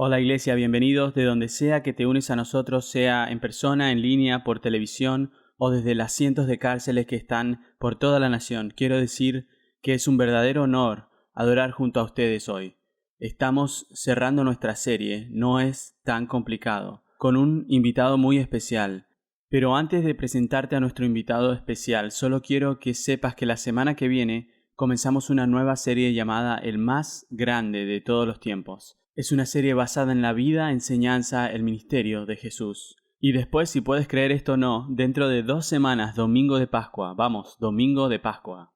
Hola Iglesia, bienvenidos de donde sea que te unes a nosotros, sea en persona, en línea, por televisión o desde las cientos de cárceles que están por toda la nación. Quiero decir que es un verdadero honor adorar junto a ustedes hoy. Estamos cerrando nuestra serie, no es tan complicado, con un invitado muy especial. Pero antes de presentarte a nuestro invitado especial, solo quiero que sepas que la semana que viene comenzamos una nueva serie llamada El más grande de todos los tiempos. Es una serie basada en la vida, enseñanza, el ministerio de Jesús. Y después, si puedes creer esto o no, dentro de 2 semanas, domingo de Pascua. Vamos, domingo de Pascua.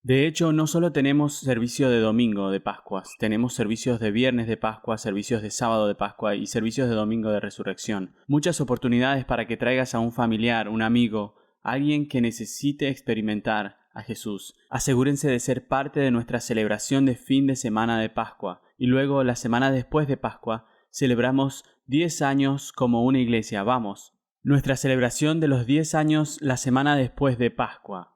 De hecho, no solo tenemos servicio de domingo de Pascuas, tenemos servicios de viernes de Pascua, servicios de sábado de Pascua y servicios de domingo de resurrección. Muchas oportunidades para que traigas a un familiar, un amigo, alguien que necesite experimentar a Jesús. Asegúrense de ser parte de nuestra celebración de fin de semana de Pascua y luego la semana después de Pascua celebramos 10 años como una iglesia. Vamos, nuestra celebración de los 10 años la semana después de Pascua.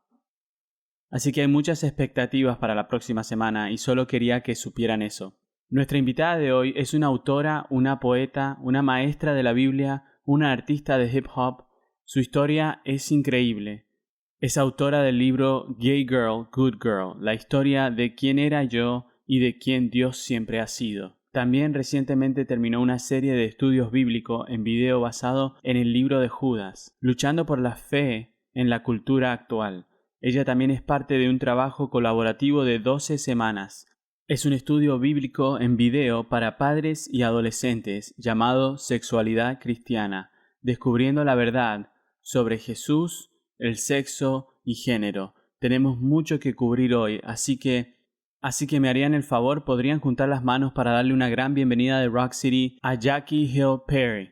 Así que hay muchas expectativas para la próxima semana y solo quería que supieran eso. Nuestra invitada de hoy es una autora, una poeta, una maestra de la Biblia, una artista de hip hop. Su historia es increíble. Es autora del libro Gay Girl, Good Girl, la historia de quién era yo y de quién Dios siempre ha sido. También recientemente terminó una serie de estudios bíblicos en video basado en el libro de Judas, luchando por la fe en la cultura actual. Ella también es parte de un trabajo colaborativo de 12 semanas. Es un estudio bíblico en video para padres y adolescentes llamado Sexualidad Cristiana, descubriendo la verdad sobre Jesús, el sexo y género. Tenemos mucho que cubrir hoy, así que me harían el favor, podrían juntar las manos para darle una gran bienvenida de Rock City a Jackie Hill Perry.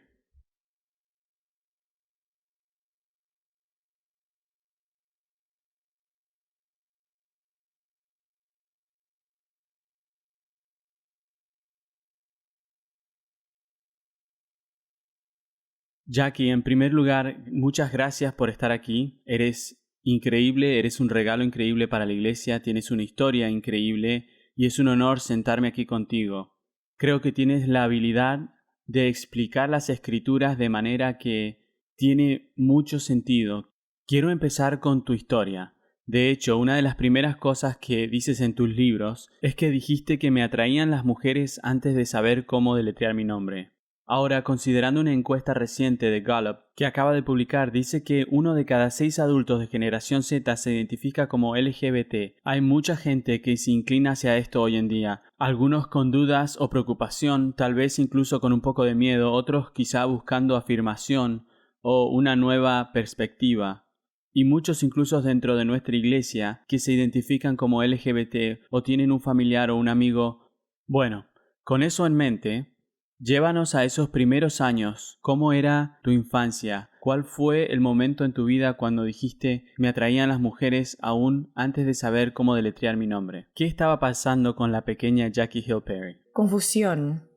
Jackie, en primer lugar, muchas gracias por estar aquí. Eres increíble, eres un regalo increíble para la iglesia, tienes una historia increíble y es un honor sentarme aquí contigo. Creo que tienes la habilidad de explicar las escrituras de manera que tiene mucho sentido. Quiero empezar con tu historia. De hecho, una de las primeras cosas que dices en tus libros es que dijiste que me atraían las mujeres antes de saber cómo deletrear mi nombre. Ahora, considerando una encuesta reciente de Gallup que acaba de publicar, dice que 1 de cada 6 adultos de generación Z se identifica como LGBT. Hay mucha gente que se inclina hacia esto hoy en día, algunos con dudas o preocupación, tal vez incluso con un poco de miedo, otros quizá buscando afirmación o una nueva perspectiva. Y muchos incluso dentro de nuestra iglesia que se identifican como LGBT o tienen un familiar o un amigo. Bueno, con eso en mente, llévanos a esos primeros años. ¿Cómo era tu infancia? ¿Cuál fue el momento en tu vida cuando dijiste me atraían las mujeres aún antes de saber cómo deletrear mi nombre? ¿Qué estaba pasando con la pequeña Jackie Hill Perry? Confusión.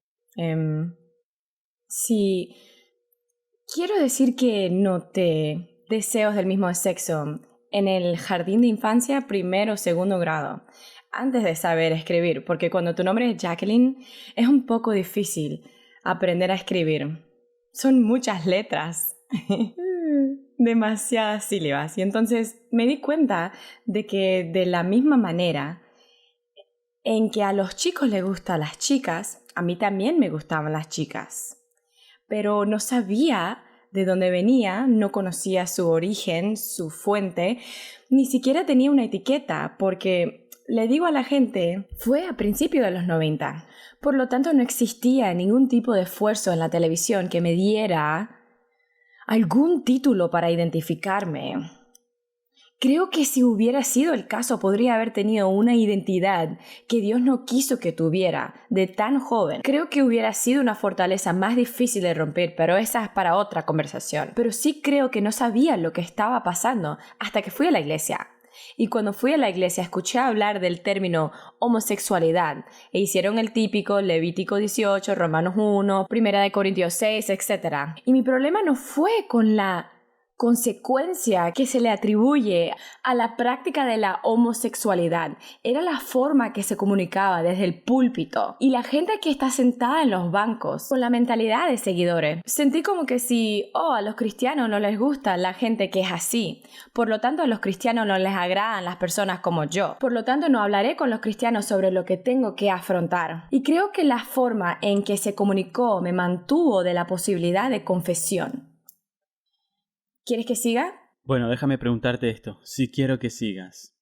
Sí, quiero decir que noté deseos del mismo sexo en el jardín de infancia, primero o segundo grado, antes de saber escribir, porque cuando tu nombre es Jacqueline es un poco difícil aprender a escribir. Son muchas letras, demasiadas sílabas, y entonces me di cuenta de que de la misma manera en que a los chicos les gustan las chicas, a mí también me gustaban las chicas. Pero no sabía de dónde venía, no conocía su origen, su fuente, ni siquiera tenía una etiqueta, porque le digo a la gente, fue a principios de los 90. Por lo tanto, no existía ningún tipo de esfuerzo en la televisión que me diera algún título para identificarme. Creo que si hubiera sido el caso, podría haber tenido una identidad que Dios no quiso que tuviera de tan joven. Creo que hubiera sido una fortaleza más difícil de romper, pero esa es para otra conversación. Pero sí creo que no sabía lo que estaba pasando hasta que fui a la iglesia. Y cuando fui a la iglesia escuché hablar del término homosexualidad e hicieron el típico Levítico 18, Romanos 1, 1 Corintios 6, etc. Y mi problema no fue con la consecuencia que se le atribuye a la práctica de la homosexualidad era la forma que se comunicaba desde el púlpito y la gente que está sentada en los bancos con la mentalidad de seguidores. Sentí como que si, a los cristianos no les gusta la gente que es así, por lo tanto a los cristianos no les agradan las personas como yo, por lo tanto no hablaré con los cristianos sobre lo que tengo que afrontar. Y creo que la forma en que se comunicó me mantuvo de la posibilidad de confesión. ¿Quieres que siga? Bueno, déjame preguntarte esto, si quiero que sigas.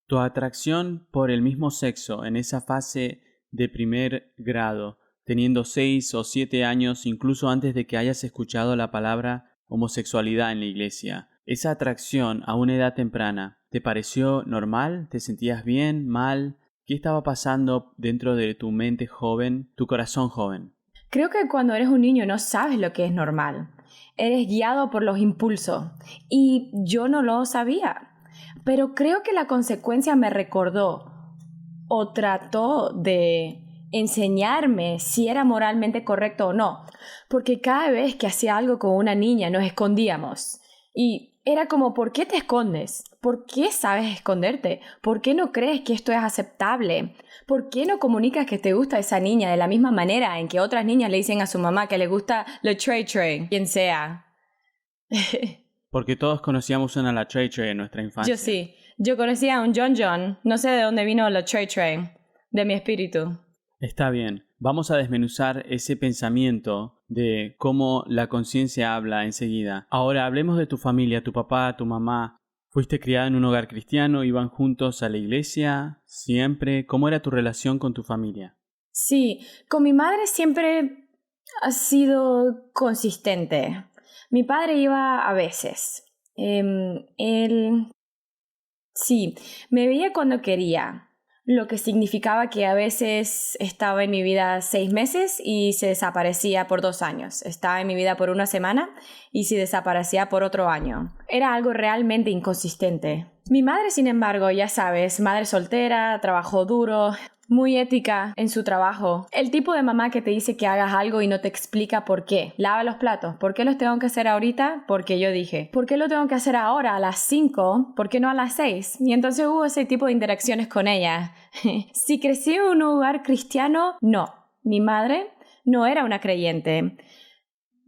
Tu atracción por el mismo sexo en esa fase de primer grado, teniendo 6 o 7 años, incluso antes de que hayas escuchado la palabra homosexualidad en la iglesia, esa atracción a una edad temprana, ¿te pareció normal? ¿Te sentías bien? ¿Mal? ¿Qué estaba pasando dentro de tu mente joven, tu corazón joven? Creo que cuando eres un niño no sabes lo que es normal. Eres guiado por los impulsos y yo no lo sabía. Pero creo que la consecuencia me recordó o trató de enseñarme si era moralmente correcto o no. Porque cada vez que hacía algo con una niña nos escondíamos. Y era como, ¿por qué te escondes? ¿Por qué sabes esconderte? ¿Por qué no crees que esto es aceptable? ¿Por qué no comunicas que te gusta esa niña de la misma manera en que otras niñas le dicen a su mamá que le gusta la Trey Trey, quien sea? Porque todos conocíamos una la Trey Trey en nuestra infancia. Yo sí. Yo conocía a un John John. No sé de dónde vino la Trey Trey. De mi espíritu. Está bien. Vamos a desmenuzar ese pensamiento de cómo la conciencia habla enseguida. Ahora hablemos de tu familia, tu papá, tu mamá. ¿Fuiste criada en un hogar cristiano? ¿Iban juntos a la iglesia? ¿Siempre? ¿Cómo era tu relación con tu familia? Sí, con mi madre siempre ha sido consistente. Mi padre iba a veces. Él sí, me veía cuando quería. Lo que significaba que a veces estaba en mi vida 6 meses y se desaparecía por 2 años. Estaba en mi vida por 1 semana y se desaparecía por otro año. Era algo realmente inconsistente. Mi madre, sin embargo, ya sabes, madre soltera, trabajó duro, muy ética en su trabajo. El tipo de mamá que te dice que hagas algo y no te explica por qué. Lava los platos. ¿Por qué los tengo que hacer ahorita? Porque yo dije. ¿Por qué lo tengo que hacer ahora a las 5? ¿Por qué no a las 6? Y entonces hubo ese tipo de interacciones con ella. Si crecí en un hogar cristiano, no. Mi madre no era una creyente.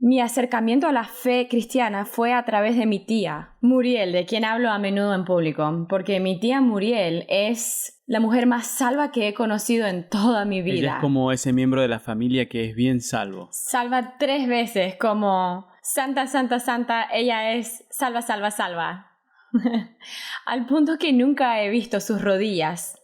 Mi acercamiento a la fe cristiana fue a través de mi tía, Muriel, de quien hablo a menudo en público, porque mi tía Muriel es la mujer más salva que he conocido en toda mi vida. Ella es como ese miembro de la familia que es bien salvo. Salva 3 veces, como Santa, Santa, Santa, ella es salva, salva, salva. Al punto que nunca he visto sus rodillas.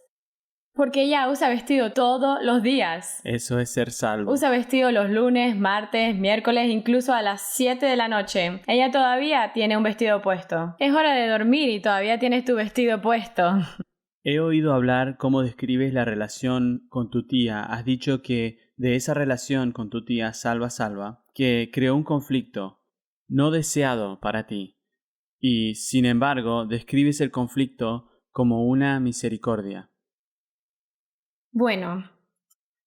Porque ella usa vestido todos los días. Eso es ser salvo. Usa vestido los lunes, martes, miércoles, incluso a las 7 de la noche. Ella todavía tiene un vestido puesto. Es hora de dormir y todavía tienes tu vestido puesto. He oído hablar cómo describes la relación con tu tía. Has dicho que de esa relación con tu tía salva, que creó un conflicto no deseado para ti. Y, sin embargo, describes el conflicto como una misericordia. Bueno,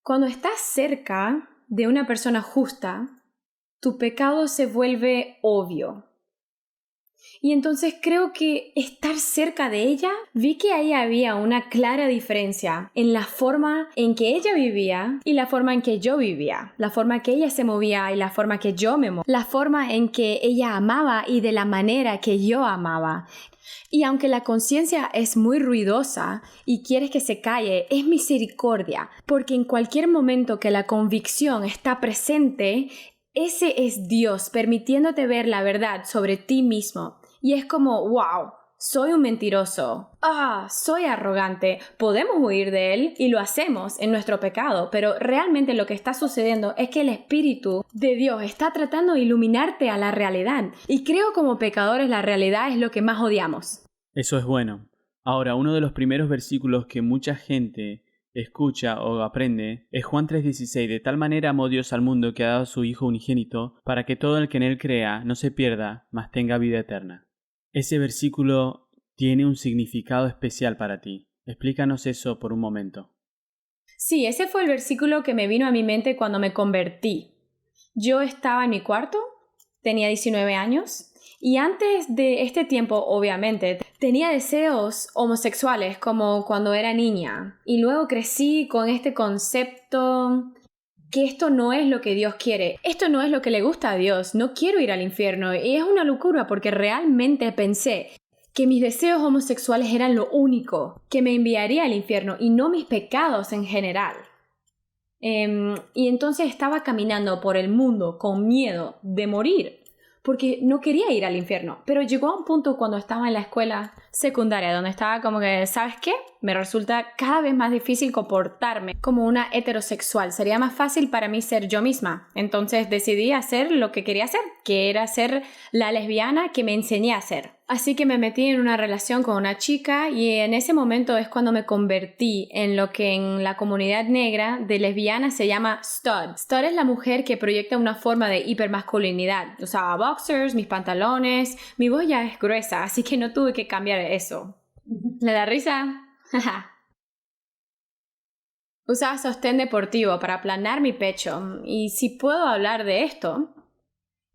cuando estás cerca de una persona justa, tu pecado se vuelve obvio. Y entonces creo que estar cerca de ella, vi que ahí había una clara diferencia en la forma en que ella vivía y la forma en que yo vivía, la forma que ella se movía y la forma que yo me movía, la forma en que ella amaba y de la manera que yo amaba. Y aunque la conciencia es muy ruidosa y quieres que se calle, es misericordia, porque en cualquier momento que la convicción está presente, ese es Dios permitiéndote ver la verdad sobre ti mismo. Y es como, wow, soy un mentiroso. Soy arrogante. Podemos huir de él y lo hacemos en nuestro pecado, pero realmente lo que está sucediendo es que el Espíritu de Dios está tratando de iluminarte a la realidad. Y creo como pecadores la realidad es lo que más odiamos. Eso es bueno. Ahora, uno de los primeros versículos que mucha gente escucha o aprende es Juan 3:16. De tal manera amó Dios al mundo que ha dado a su Hijo unigénito para que todo el que en él crea no se pierda, mas tenga vida eterna. Ese versículo tiene un significado especial para ti. Explícanos eso por un momento. Sí, ese fue el versículo que me vino a mi mente cuando me convertí. Yo estaba en mi cuarto, tenía 19 años, Y antes de este tiempo, obviamente, tenía deseos homosexuales como cuando era niña. Y luego crecí con este concepto que esto no es lo que Dios quiere. Esto no es lo que le gusta a Dios. No quiero ir al infierno. Y es una locura porque realmente pensé que mis deseos homosexuales eran lo único que me enviaría al infierno y no mis pecados en general. Y entonces estaba caminando por el mundo con miedo de morir porque no quería ir al infierno. Pero llegó a un punto cuando estaba en la escuela secundaria donde estaba como que, ¿sabes qué? Me resulta cada vez más difícil comportarme como una heterosexual. Sería más fácil para mí ser yo misma. Entonces decidí hacer lo que quería hacer, que era ser la lesbiana que me enseñé a ser. Así que me metí en una relación con una chica y en ese momento es cuando me convertí en lo que en la comunidad negra de lesbiana se llama stud. Stud es la mujer que proyecta una forma de hipermasculinidad. Usaba boxers, mis pantalones, mi voz ya es gruesa, así que no tuve que cambiar eso. ¿Le da risa? Usaba sostén deportivo para aplanar mi pecho y si puedo hablar de esto,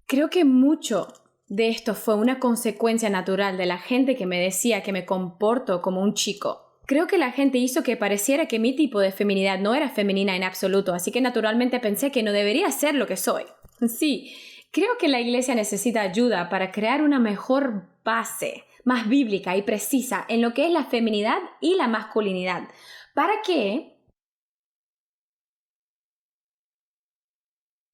creo que mucho de esto fue una consecuencia natural de la gente que me decía que me comporto como un chico. Creo que la gente hizo que pareciera que mi tipo de feminidad no era femenina en absoluto, así que naturalmente pensé que no debería ser lo que soy. Sí, creo que la iglesia necesita ayuda para crear una mejor base, más bíblica y precisa en lo que es la feminidad y la masculinidad. ¿Para qué?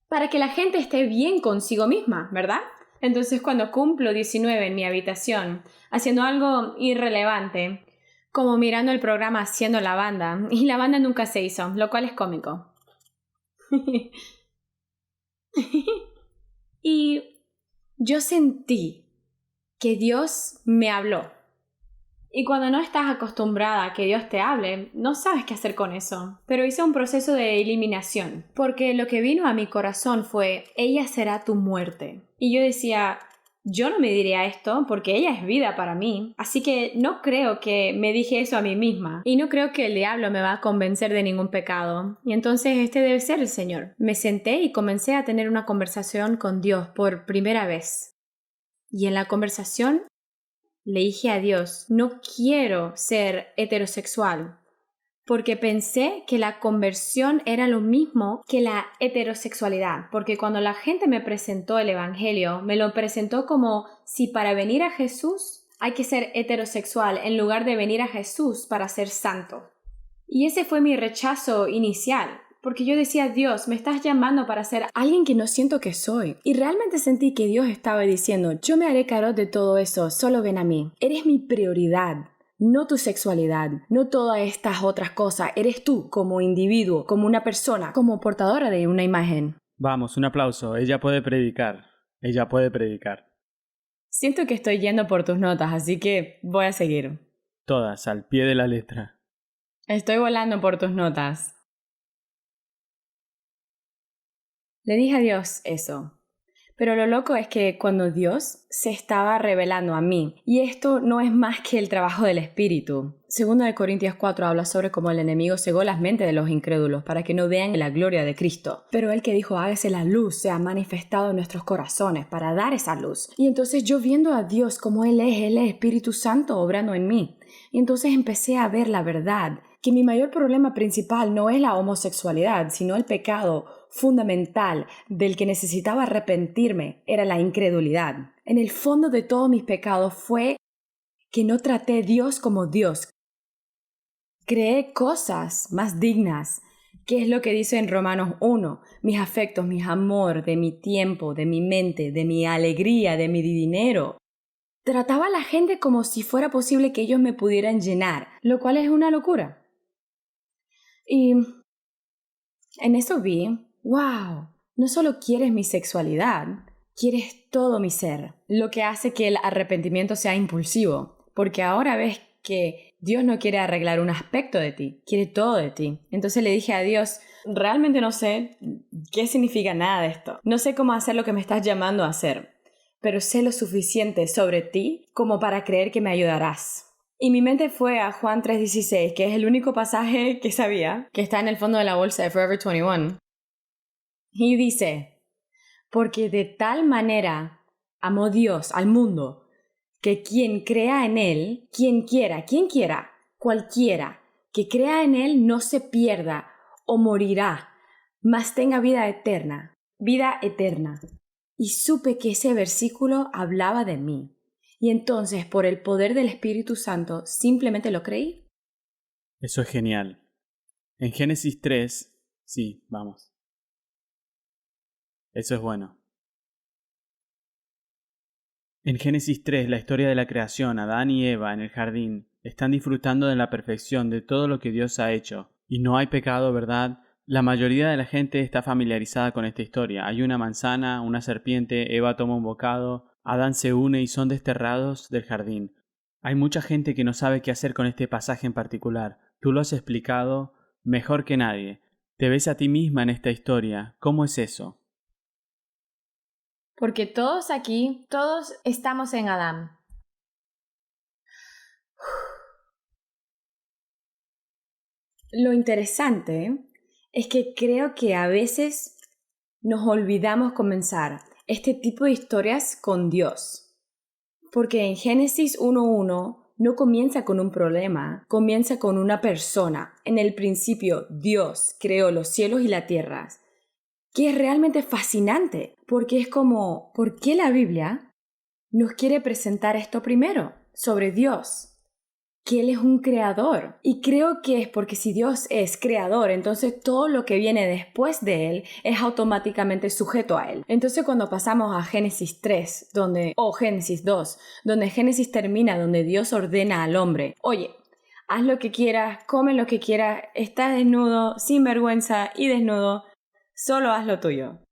Para que la gente esté bien consigo misma, ¿verdad? Entonces cuando cumplo 19 en mi habitación, haciendo algo irrelevante, como mirando el programa Haciendo la Banda, y la banda nunca se hizo, lo cual es cómico. Y yo sentí que Dios me habló. Y cuando no estás acostumbrada a que Dios te hable, no sabes qué hacer con eso. Pero hice un proceso de eliminación, porque lo que vino a mi corazón fue, ella será tu muerte. Y yo decía, yo no me diría esto porque ella es vida para mí. Así que no creo que me dije eso a mí misma. Y no creo que el diablo me va a convencer de ningún pecado. Y entonces este debe ser el Señor. Me senté y comencé a tener una conversación con Dios por primera vez. Y en la conversación le dije a Dios, no quiero ser heterosexual, porque pensé que la conversión era lo mismo que la heterosexualidad, porque cuando la gente me presentó el Evangelio, me lo presentó como si para venir a Jesús hay que ser heterosexual en lugar de venir a Jesús para ser santo. Y ese fue mi rechazo inicial. Porque yo decía, Dios, me estás llamando para ser alguien que no siento que soy. Y realmente sentí que Dios estaba diciendo, yo me haré cargo de todo eso, solo ven a mí. Eres mi prioridad, no tu sexualidad, no todas estas otras cosas. Eres tú como individuo, como una persona, como portadora de una imagen. Vamos, un aplauso. Ella puede predicar. Ella puede predicar. Siento que estoy yendo por tus notas, así que voy a seguir. Todas, al pie de la letra. Estoy volando por tus notas. Le dije a Dios eso. Pero lo loco es que cuando Dios se estaba revelando a mí, y esto no es más que el trabajo del Espíritu. 2 Corintios 4 habla sobre cómo el enemigo cegó las mentes de los incrédulos para que no vean la gloria de Cristo. Pero Él que dijo, hágase la luz, se ha manifestado en nuestros corazones para dar esa luz. Y entonces yo viendo a Dios como Él es Espíritu Santo obrando en mí. Y entonces empecé a ver la verdad, que mi mayor problema principal no es la homosexualidad, sino el pecado fundamental del que necesitaba arrepentirme era la incredulidad. En el fondo de todos mis pecados fue que no traté a Dios como Dios. Creé cosas más dignas, que es lo que dice en Romanos 1, mis afectos, mis amor, de mi tiempo, de mi mente, de mi alegría, de mi dinero. Trataba a la gente como si fuera posible que ellos me pudieran llenar, lo cual es una locura. Y en eso vi, wow, no solo quieres mi sexualidad, quieres todo mi ser, lo que hace que el arrepentimiento sea impulsivo, porque ahora ves que Dios no quiere arreglar un aspecto de ti, quiere todo de ti. Entonces le dije a Dios, realmente no sé qué significa nada de esto, no sé cómo hacer lo que me estás llamando a hacer, pero sé lo suficiente sobre ti como para creer que me ayudarás. Y mi mente fue a Juan 3:16, que es el único pasaje que sabía, que está en el fondo de la bolsa de Forever 21. Y dice, porque de tal manera amó Dios al mundo, que quien crea en Él, quien quiera, cualquiera, que crea en Él no se pierda o morirá, mas tenga vida eterna, vida eterna. Y supe que ese versículo hablaba de mí. Y entonces, por el poder del Espíritu Santo, simplemente lo creí. Eso es genial. En Génesis 3, sí, vamos. Eso es bueno. En Génesis 3, la historia de la creación, Adán y Eva en el jardín están disfrutando de la perfección de todo lo que Dios ha hecho. Y no hay pecado, ¿verdad? La mayoría de la gente está familiarizada con esta historia. Hay una manzana, una serpiente, Eva toma un bocado, Adán se une y son desterrados del jardín. Hay mucha gente que no sabe qué hacer con este pasaje en particular. Tú lo has explicado mejor que nadie. Te ves a ti misma en esta historia. ¿Cómo es eso? Porque todos aquí, todos estamos en Adán. Lo interesante es que creo que a veces nos olvidamos comenzar este tipo de historias con Dios. Porque en Génesis 1:1 no comienza con un problema, comienza con una persona. En el principio, Dios creó los cielos y la tierra. Que es realmente fascinante, porque es como, ¿por qué la Biblia nos quiere presentar esto primero? Sobre Dios. Que Él es un creador. Y creo que es porque si Dios es creador, entonces todo lo que viene después de Él es automáticamente sujeto a Él. Entonces cuando pasamos a Génesis 3, o Génesis 2, donde Génesis termina, donde Dios ordena al hombre, oye, haz lo que quieras, come lo que quieras, estás desnudo, sin vergüenza y desnudo, solo haz lo tuyo.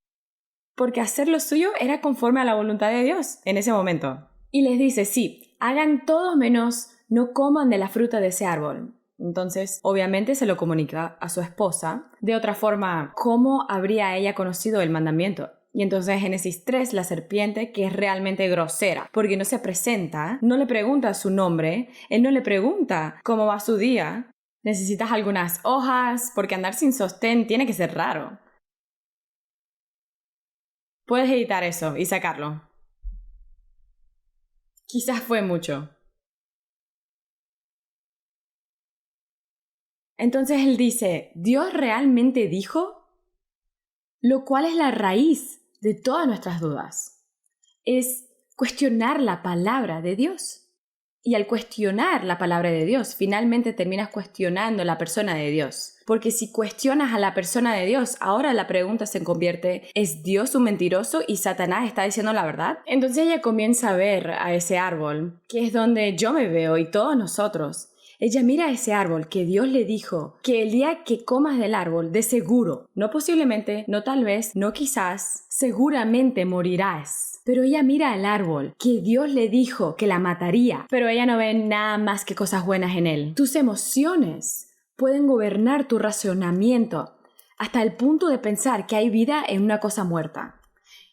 Porque hacer lo suyo era conforme a la voluntad de Dios en ese momento. Y les dice, sí, hagan todos menos no coman de la fruta de ese árbol. Entonces, obviamente se lo comunica a su esposa. De otra forma, ¿cómo habría ella conocido el mandamiento? Y entonces Génesis 3, la serpiente, que es realmente grosera, porque no se presenta, no le pregunta su nombre, él no le pregunta cómo va su día. ¿Necesitas algunas hojas? Porque andar sin sostén tiene que ser raro. Puedes editar eso y sacarlo. Quizás fue mucho. Entonces él dice, ¿Dios realmente dijo? Lo cual es la raíz de todas nuestras dudas. Es cuestionar la palabra de Dios. Y al cuestionar la palabra de Dios, finalmente terminas cuestionando la persona de Dios. Porque si cuestionas a la persona de Dios, ahora la pregunta se convierte, ¿es Dios un mentiroso y Satanás está diciendo la verdad? Entonces ella comienza a ver a ese árbol, que es donde yo me veo y todos nosotros. Ella mira a ese árbol que Dios le dijo que el día que comas del árbol, de seguro, no posiblemente, no tal vez, no quizás, seguramente morirás. Pero ella mira al árbol que Dios le dijo que la mataría, pero ella no ve nada más que cosas buenas en él. Tus emociones pueden gobernar tu razonamiento hasta el punto de pensar que hay vida en una cosa muerta.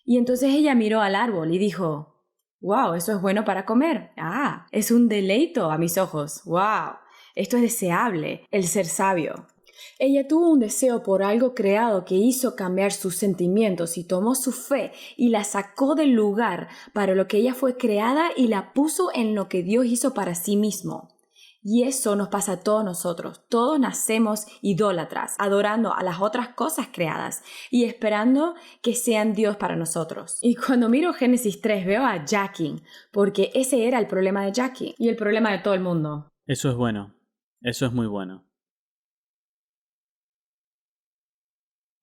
Y entonces ella miró al árbol y dijo, ¡wow! Eso es bueno para comer. ¡Ah! Es un deleito a mis ojos. ¡Wow! Esto es deseable, el ser sabio. Ella tuvo un deseo por algo creado que hizo cambiar sus sentimientos y tomó su fe y la sacó del lugar para lo que ella fue creada y la puso en lo que Dios hizo para sí mismo. Y eso nos pasa a todos nosotros. Todos nacemos idólatras, adorando a las otras cosas creadas y esperando que sean Dios para nosotros. Y cuando miro Génesis 3 veo a Jackie, porque ese era el problema de Jackie y el problema de todo el mundo. Eso es bueno. Eso es muy bueno.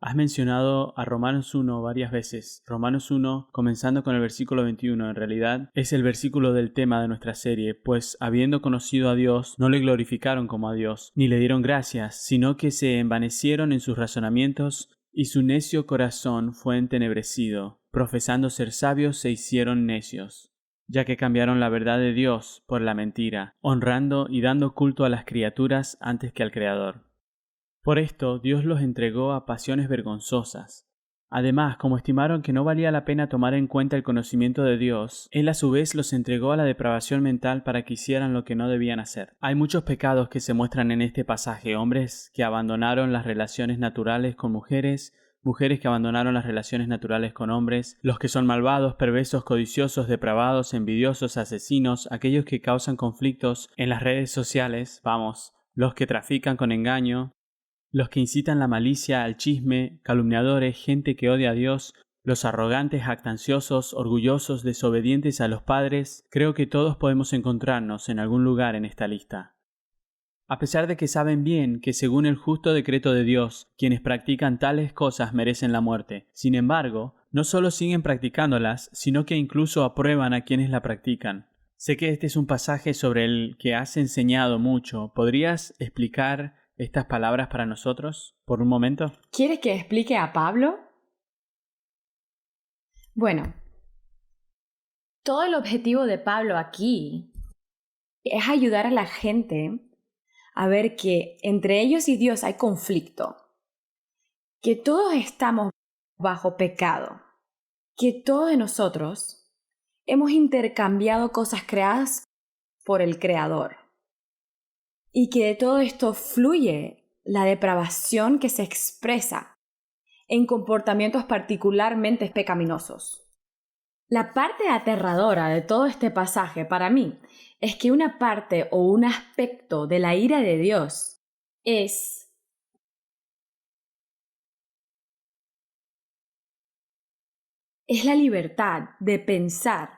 Has mencionado a Romanos 1 varias veces. Romanos 1, comenzando con el versículo 21, en realidad es el versículo del tema de nuestra serie, pues habiendo conocido a Dios, no le glorificaron como a Dios, ni le dieron gracias, sino que se envanecieron en sus razonamientos, y su necio corazón fue entenebrecido. Profesando ser sabios, se hicieron necios, ya que cambiaron la verdad de Dios por la mentira, honrando y dando culto a las criaturas antes que al Creador. Por esto Dios los entregó a pasiones vergonzosas. Además, como estimaron que no valía la pena tomar en cuenta el conocimiento de Dios, Él a su vez los entregó a la depravación mental para que hicieran lo que no debían hacer. Hay muchos pecados que se muestran en este pasaje, hombres que abandonaron las relaciones naturales con mujeres, mujeres que abandonaron las relaciones naturales con hombres, los que son malvados, perversos, codiciosos, depravados, envidiosos, asesinos, aquellos que causan conflictos en las redes sociales, los que trafican con engaño, los que incitan la malicia, al chisme, calumniadores, gente que odia a Dios, los arrogantes, jactanciosos, orgullosos, desobedientes a los padres. Creo que todos podemos encontrarnos en algún lugar en esta lista. A pesar de que saben bien que según el justo decreto de Dios, quienes practican tales cosas merecen la muerte. Sin embargo, no solo siguen practicándolas, sino que incluso aprueban a quienes la practican. Sé que este es un pasaje sobre el que has enseñado mucho. ¿Podrías explicar estas palabras para nosotros por un momento? ¿Quieres que explique a Pablo? Bueno, todo el objetivo de Pablo aquí es ayudar a la gente a ver que entre ellos y Dios hay conflicto, que todos estamos bajo pecado, que todos nosotros hemos intercambiado cosas creadas por el Creador y que de todo esto fluye la depravación que se expresa en comportamientos particularmente pecaminosos. La parte aterradora de todo este pasaje para mí es que una parte o un aspecto de la ira de Dios es la libertad de pensar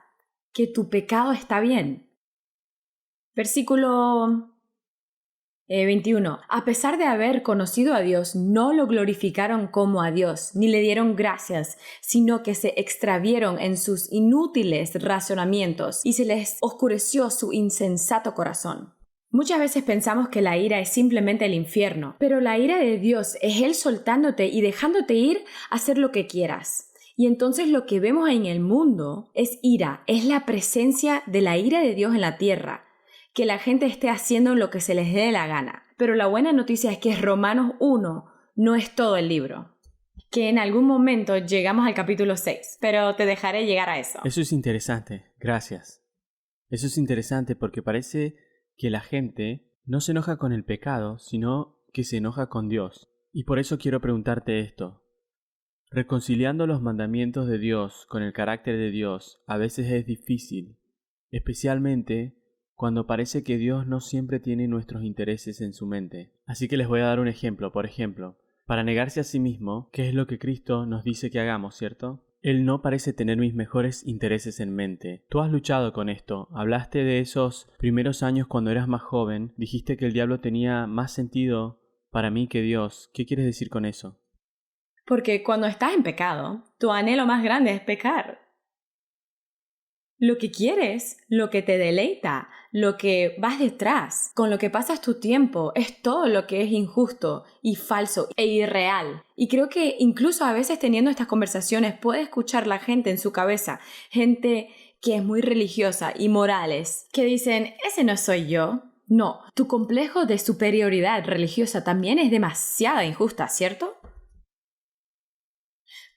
que tu pecado está bien. Versículo 21. A pesar de haber conocido a Dios, no lo glorificaron como a Dios, ni le dieron gracias, sino que se extravieron en sus inútiles razonamientos y se les oscureció su insensato corazón. Muchas veces pensamos que la ira es simplemente el infierno, pero la ira de Dios es Él soltándote y dejándote ir a hacer lo que quieras. Y entonces lo que vemos en el mundo es ira, es la presencia de la ira de Dios en la tierra. Que la gente esté haciendo lo que se les dé la gana. Pero la buena noticia es que Romanos 1 no es todo el libro. Que en algún momento llegamos al capítulo 6, pero te dejaré llegar a eso. Eso es interesante, gracias. Eso es interesante porque parece que la gente no se enoja con el pecado, sino que se enoja con Dios. Y por eso quiero preguntarte esto. Reconciliando los mandamientos de Dios con el carácter de Dios a veces es difícil, especialmente cuando parece que Dios no siempre tiene nuestros intereses en su mente. Así que les voy a dar un ejemplo. Por ejemplo, para negarse a sí mismo, ¿qué es lo que Cristo nos dice que hagamos, cierto? Él no parece tener mis mejores intereses en mente. Tú has luchado con esto. Hablaste de esos primeros años cuando eras más joven. Dijiste que el diablo tenía más sentido para mí que Dios. ¿Qué quieres decir con eso? Porque cuando estás en pecado, tu anhelo más grande es pecar. Lo que quieres, lo que te deleita, lo que vas detrás, con lo que pasas tu tiempo, es todo lo que es injusto y falso e irreal. Y creo que incluso a veces teniendo estas conversaciones puede escuchar la gente en su cabeza, gente que es muy religiosa y morales, que dicen, ese no soy yo. No, tu complejo de superioridad religiosa también es demasiado injusta, ¿cierto?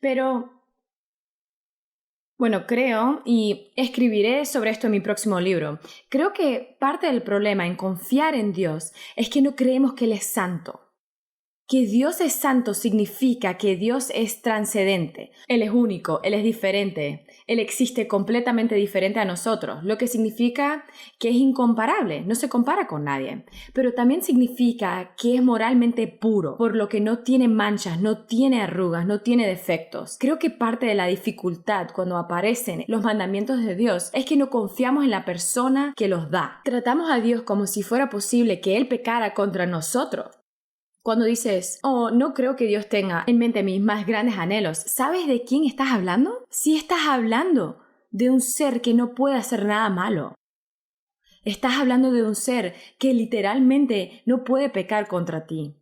Pero bueno, creo, y escribiré sobre esto en mi próximo libro, creo que parte del problema en confiar en Dios es que no creemos que Él es santo. Que Dios es santo significa que Dios es trascendente. Él es único, Él es diferente, Él existe completamente diferente a nosotros, lo que significa que es incomparable, no se compara con nadie. Pero también significa que es moralmente puro, por lo que no tiene manchas, no tiene arrugas, no tiene defectos. Creo que parte de la dificultad cuando aparecen los mandamientos de Dios es que no confiamos en la persona que los da. Tratamos a Dios como si fuera posible que Él pecara contra nosotros. Cuando dices, no creo que Dios tenga en mente mis más grandes anhelos, ¿sabes de quién estás hablando? Sí, estás hablando de un ser que no puede hacer nada malo. Estás hablando de un ser que literalmente no puede pecar contra ti.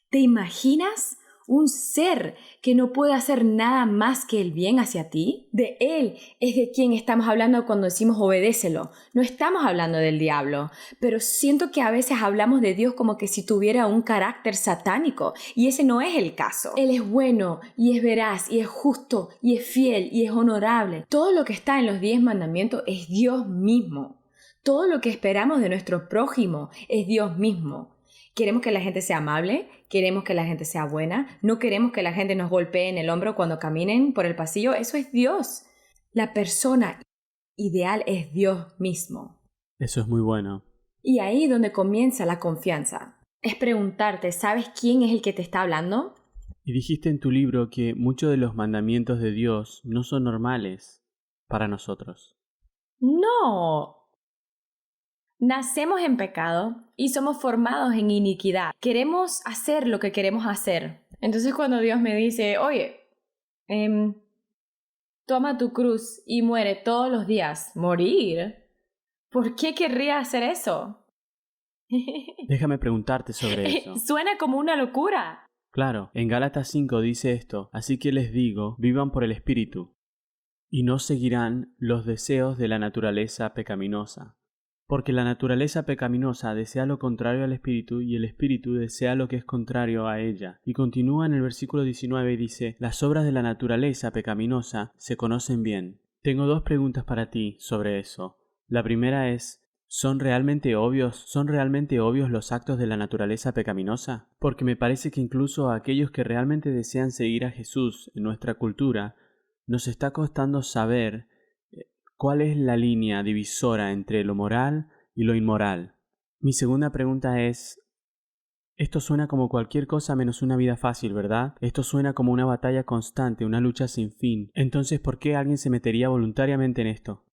¿Te imaginas un ser que no puede hacer nada más que el bien hacia ti? De Él es de quien estamos hablando cuando decimos obedécelo. No estamos hablando del diablo, pero siento que a veces hablamos de Dios como que si tuviera un carácter satánico, y ese no es el caso. Él es bueno, y es veraz, y es justo, y es fiel, y es honorable. Todo lo que está en los 10 mandamientos es Dios mismo. Todo lo que esperamos de nuestro prójimo es Dios mismo. Queremos que la gente sea amable, queremos que la gente sea buena, no queremos que la gente nos golpee en el hombro cuando caminen por el pasillo. Eso es Dios. La persona ideal es Dios mismo. Eso es muy bueno. Y ahí es donde comienza la confianza. Es preguntarte, ¿sabes quién es el que te está hablando? Y dijiste en tu libro que muchos de los mandamientos de Dios no son normales para nosotros. No. Nacemos en pecado y somos formados en iniquidad. Queremos hacer lo que queremos hacer. Entonces cuando Dios me dice, oye, toma tu cruz y muere todos los días, ¿morir? ¿Por qué querría hacer eso? Déjame preguntarte sobre eso. Suena como una locura. Claro, en Gálatas 5 dice esto, así que les digo, vivan por el Espíritu, y no seguirán los deseos de la naturaleza pecaminosa. Porque la naturaleza pecaminosa desea lo contrario al Espíritu, y el Espíritu desea lo que es contrario a ella. Y continúa en el versículo 19 y dice, las obras de la naturaleza pecaminosa se conocen bien. Tengo dos preguntas para ti sobre eso. La primera es, ¿son realmente obvios los actos de la naturaleza pecaminosa? Porque me parece que incluso a aquellos que realmente desean seguir a Jesús en nuestra cultura, nos está costando saber cuál es la línea divisora entre lo moral y lo inmoral. Mi segunda pregunta es, esto suena como cualquier cosa menos una vida fácil, ¿verdad? Esto suena como una batalla constante, una lucha sin fin. Entonces, ¿por qué alguien se metería voluntariamente en esto?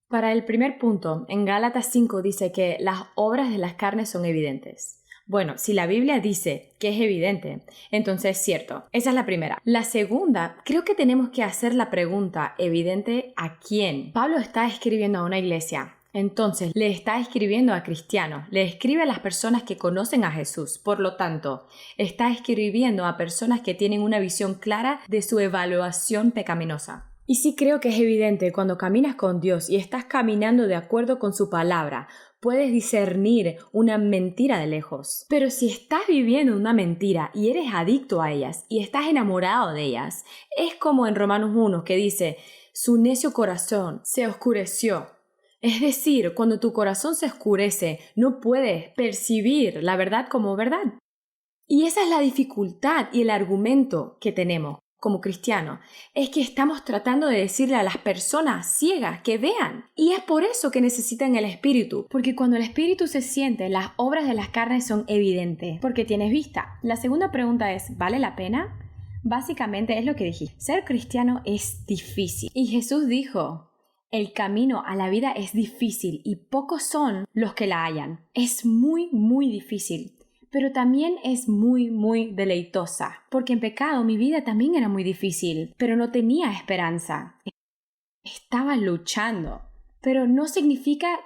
Para el primer punto, en Gálatas 5 dice que las obras de las carnes son evidentes. Bueno, si la Biblia dice que es evidente, entonces es cierto. Esa es la primera. La segunda, creo que tenemos que hacer la pregunta, ¿evidente a quién? Pablo está escribiendo a una iglesia. Entonces, le está escribiendo a cristianos, le escribe a las personas que conocen a Jesús. Por lo tanto, está escribiendo a personas que tienen una visión clara de su evaluación pecaminosa. Y sí creo que es evidente cuando caminas con Dios y estás caminando de acuerdo con su palabra, puedes discernir una mentira de lejos. Pero si estás viviendo una mentira y eres adicto a ellas y estás enamorado de ellas, es como en Romanos 1 que dice, su necio corazón se oscureció. Es decir, cuando tu corazón se oscurece, no puedes percibir la verdad como verdad. Y esa es la dificultad y el argumento que tenemos como cristianos, es que estamos tratando de decirle a las personas ciegas que vean. Y es por eso que necesitan el Espíritu, porque cuando el Espíritu se siente, las obras de las carnes son evidentes, porque tienes vista. La segunda pregunta es, ¿vale la pena? Básicamente es lo que dije, ser cristiano es difícil. Y Jesús dijo, el camino a la vida es difícil y pocos son los que la hallan. Es muy, muy difícil. Pero también es muy, muy deleitosa, porque en pecado mi vida también era muy difícil, pero no tenía esperanza. Estaba luchando, pero no significa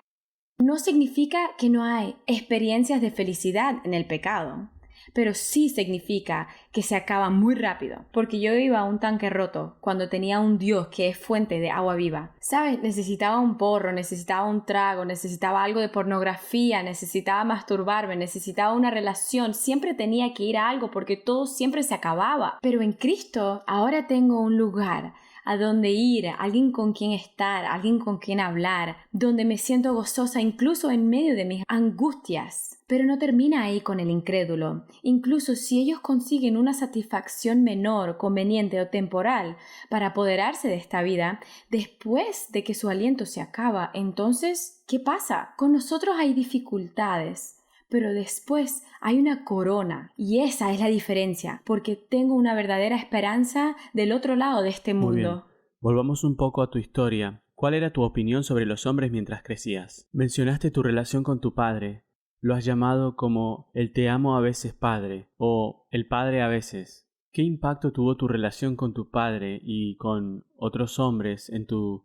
que no hay experiencias de felicidad en el pecado, pero sí significa que se acaba muy rápido, porque yo iba a un tanque roto cuando tenía un Dios que es fuente de agua viva. ¿Sabes? Necesitaba un porro, necesitaba un trago, necesitaba algo de pornografía, necesitaba masturbarme, necesitaba una relación, siempre tenía que ir a algo porque todo siempre se acababa. Pero en Cristo ahora tengo un lugar a donde ir, alguien con quien estar, alguien con quien hablar, donde me siento gozosa incluso en medio de mis angustias. Pero no termina ahí con el incrédulo. Incluso si ellos consiguen una satisfacción menor, conveniente o temporal para apoderarse de esta vida, después de que su aliento se acaba, entonces, ¿qué pasa? Con nosotros hay dificultades. Pero después hay una corona y esa es la diferencia, porque tengo una verdadera esperanza del otro lado de este mundo. Muy bien. Volvamos un poco a tu historia. ¿Cuál era tu opinión sobre los hombres mientras crecías? Mencionaste tu relación con tu padre. Lo has llamado como el te amo a veces padre o el padre a veces. ¿Qué impacto tuvo tu relación con tu padre y con otros hombres en tu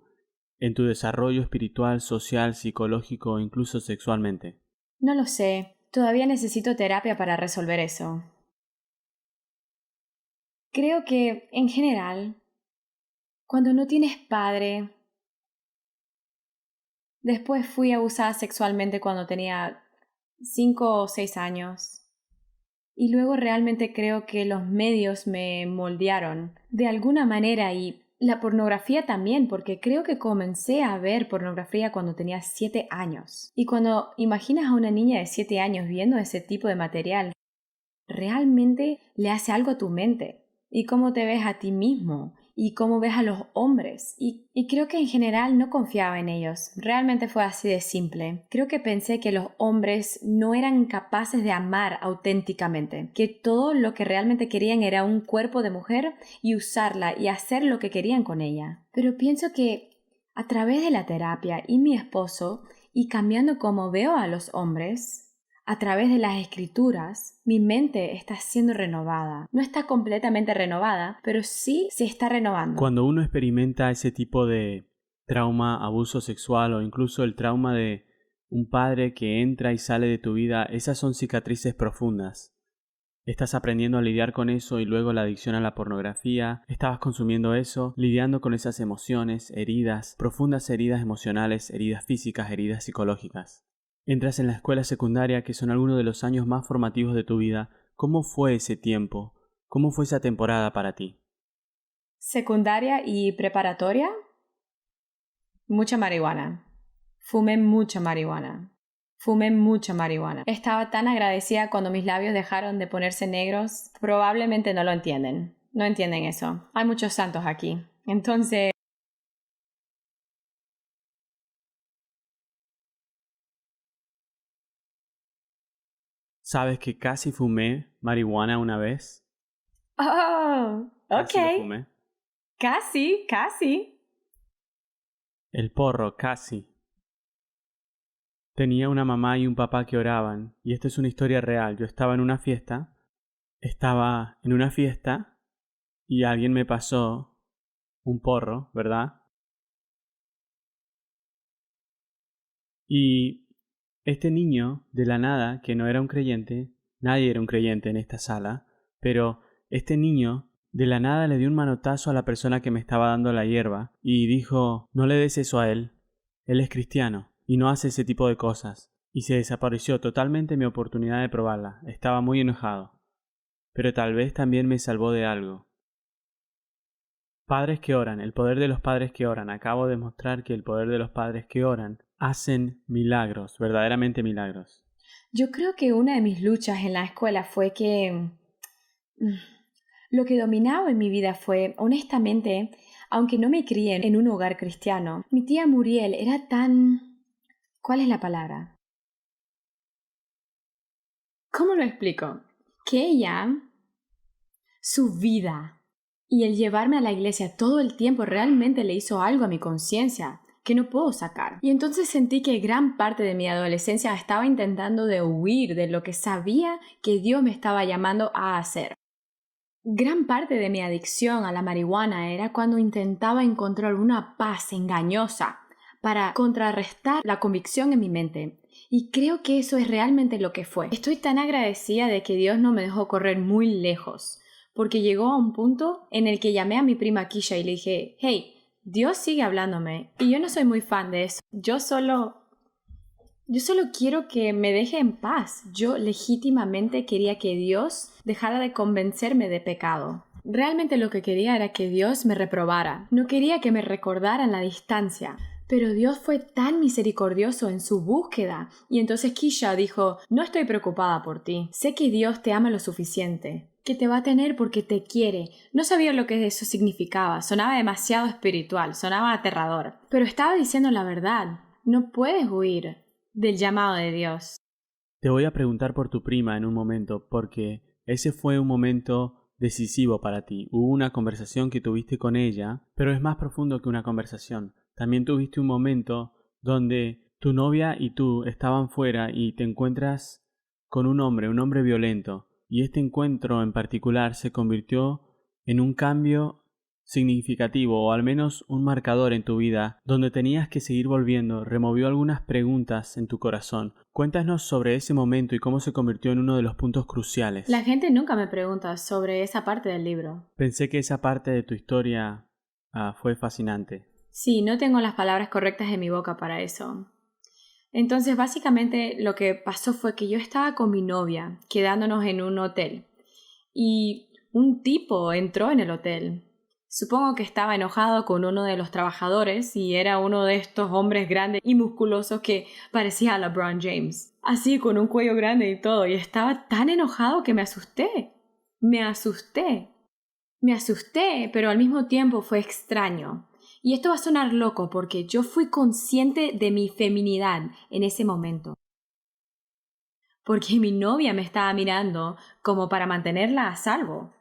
desarrollo espiritual, social, psicológico o incluso sexualmente? No lo sé. Todavía necesito terapia para resolver eso. Creo que, en general, cuando no tienes padre... Después fui abusada sexualmente cuando tenía 5 o 6 años. Y luego realmente creo que los medios me moldearon de alguna manera y la pornografía también, porque creo que comencé a ver pornografía cuando tenía 7 años. Y cuando imaginas a una niña de 7 años viendo ese tipo de material, realmente le hace algo a tu mente. Y cómo te ves a ti mismo. Y cómo ves a los hombres. Y creo que en general no confiaba en ellos. Realmente fue así de simple. Creo que pensé que los hombres no eran capaces de amar auténticamente. Que todo lo que realmente querían era un cuerpo de mujer y usarla y hacer lo que querían con ella. Pero pienso que a través de la terapia y mi esposo y cambiando cómo veo a los hombres, a través de las escrituras, mi mente está siendo renovada. No está completamente renovada, pero sí se está renovando. Cuando uno experimenta ese tipo de trauma, abuso sexual o incluso el trauma de un padre que entra y sale de tu vida, esas son cicatrices profundas. Estás aprendiendo a lidiar con eso y luego la adicción a la pornografía, estabas consumiendo eso, lidiando con esas emociones, heridas, profundas heridas emocionales, heridas físicas, heridas psicológicas. Entras en la escuela secundaria, que son algunos de los años más formativos de tu vida. ¿Cómo fue ese tiempo? ¿Cómo fue esa temporada para ti? Secundaria y preparatoria, mucha marihuana. Fumé mucha marihuana. Estaba tan agradecida cuando mis labios dejaron de ponerse negros. Probablemente no lo entienden. No entienden eso. Hay muchos santos aquí. Entonces, ¿Sabes que casi fumé marihuana una vez? oh, Casi lo ok. fumé. Casi. El porro, casi. Tenía una mamá y un papá que oraban, y esta es una historia real. Yo estaba en una fiesta y alguien me pasó un porro, ¿verdad? Y este niño, de la nada, que no era un creyente, nadie era un creyente en esta sala, pero este niño, de la nada le dio un manotazo a la persona que me estaba dando la hierba y dijo, no le des eso a él es cristiano y no hace ese tipo de cosas. Y se desapareció totalmente mi oportunidad de probarla. Estaba muy enojado. Pero tal vez también me salvó de algo. Padres que oran, el poder de los padres que oran. Acabo de mostrar que el poder de los padres que oran hacen milagros, verdaderamente milagros. Yo creo que una de mis luchas en la escuela fue que lo que dominaba en mi vida fue, honestamente, aunque no me crié en un hogar cristiano, mi tía Muriel era tan... ¿Cuál es la palabra? ¿Cómo lo explico? Que ella, su vida y el llevarme a la iglesia todo el tiempo realmente le hizo algo a mi conciencia que no puedo sacar. Y entonces sentí que gran parte de mi adolescencia estaba intentando de huir de lo que sabía que Dios me estaba llamando a hacer. Gran parte de mi adicción a la marihuana era cuando intentaba encontrar una paz engañosa para contrarrestar la convicción en mi mente. Y creo que eso es realmente lo que fue. Estoy tan agradecida de que Dios no me dejó correr muy lejos, porque llegó a un punto en el que llamé a mi prima Kisha y le dije, hey, Dios sigue hablándome. Y yo no soy muy fan de eso. Yo solo quiero que me deje en paz. Yo legítimamente quería que Dios dejara de convencerme de pecado. Realmente lo que quería era que Dios me reprobara. No quería que me recordara en la distancia. Pero Dios fue tan misericordioso en su búsqueda. Y entonces Kisha dijo, no estoy preocupada por ti. Sé que Dios te ama lo suficiente, que te va a tener porque te quiere. No sabía lo que eso significaba. Sonaba demasiado espiritual, sonaba aterrador. Pero estaba diciendo la verdad. No puedes huir del llamado de Dios. Te voy a preguntar por tu prima en un momento, porque ese fue un momento decisivo para ti. Hubo una conversación que tuviste con ella, pero es más profundo que una conversación. También tuviste un momento donde tu novia y tú estaban fuera y te encuentras con un hombre violento, y este encuentro en particular se convirtió en un cambio significativo o al menos un marcador en tu vida donde tenías que seguir volviendo, removió algunas preguntas en tu corazón. Cuéntanos sobre ese momento y cómo se convirtió en uno de los puntos cruciales. La gente nunca me pregunta sobre esa parte del libro. Pensé que esa parte de tu historia fue fascinante. Sí, no tengo las palabras correctas en mi boca para eso. Entonces, básicamente lo que pasó fue que yo estaba con mi novia, quedándonos en un hotel. Y un tipo entró en el hotel. Supongo que estaba enojado con uno de los trabajadores y era uno de estos hombres grandes y musculosos que parecía a LeBron James. Así, con un cuello grande y todo. Y estaba tan enojado que me asusté. Me asusté, pero al mismo tiempo fue extraño. Y esto va a sonar loco porque yo fui consciente de mi feminidad en ese momento. Porque mi novia me estaba mirando como para mantenerla a salvo.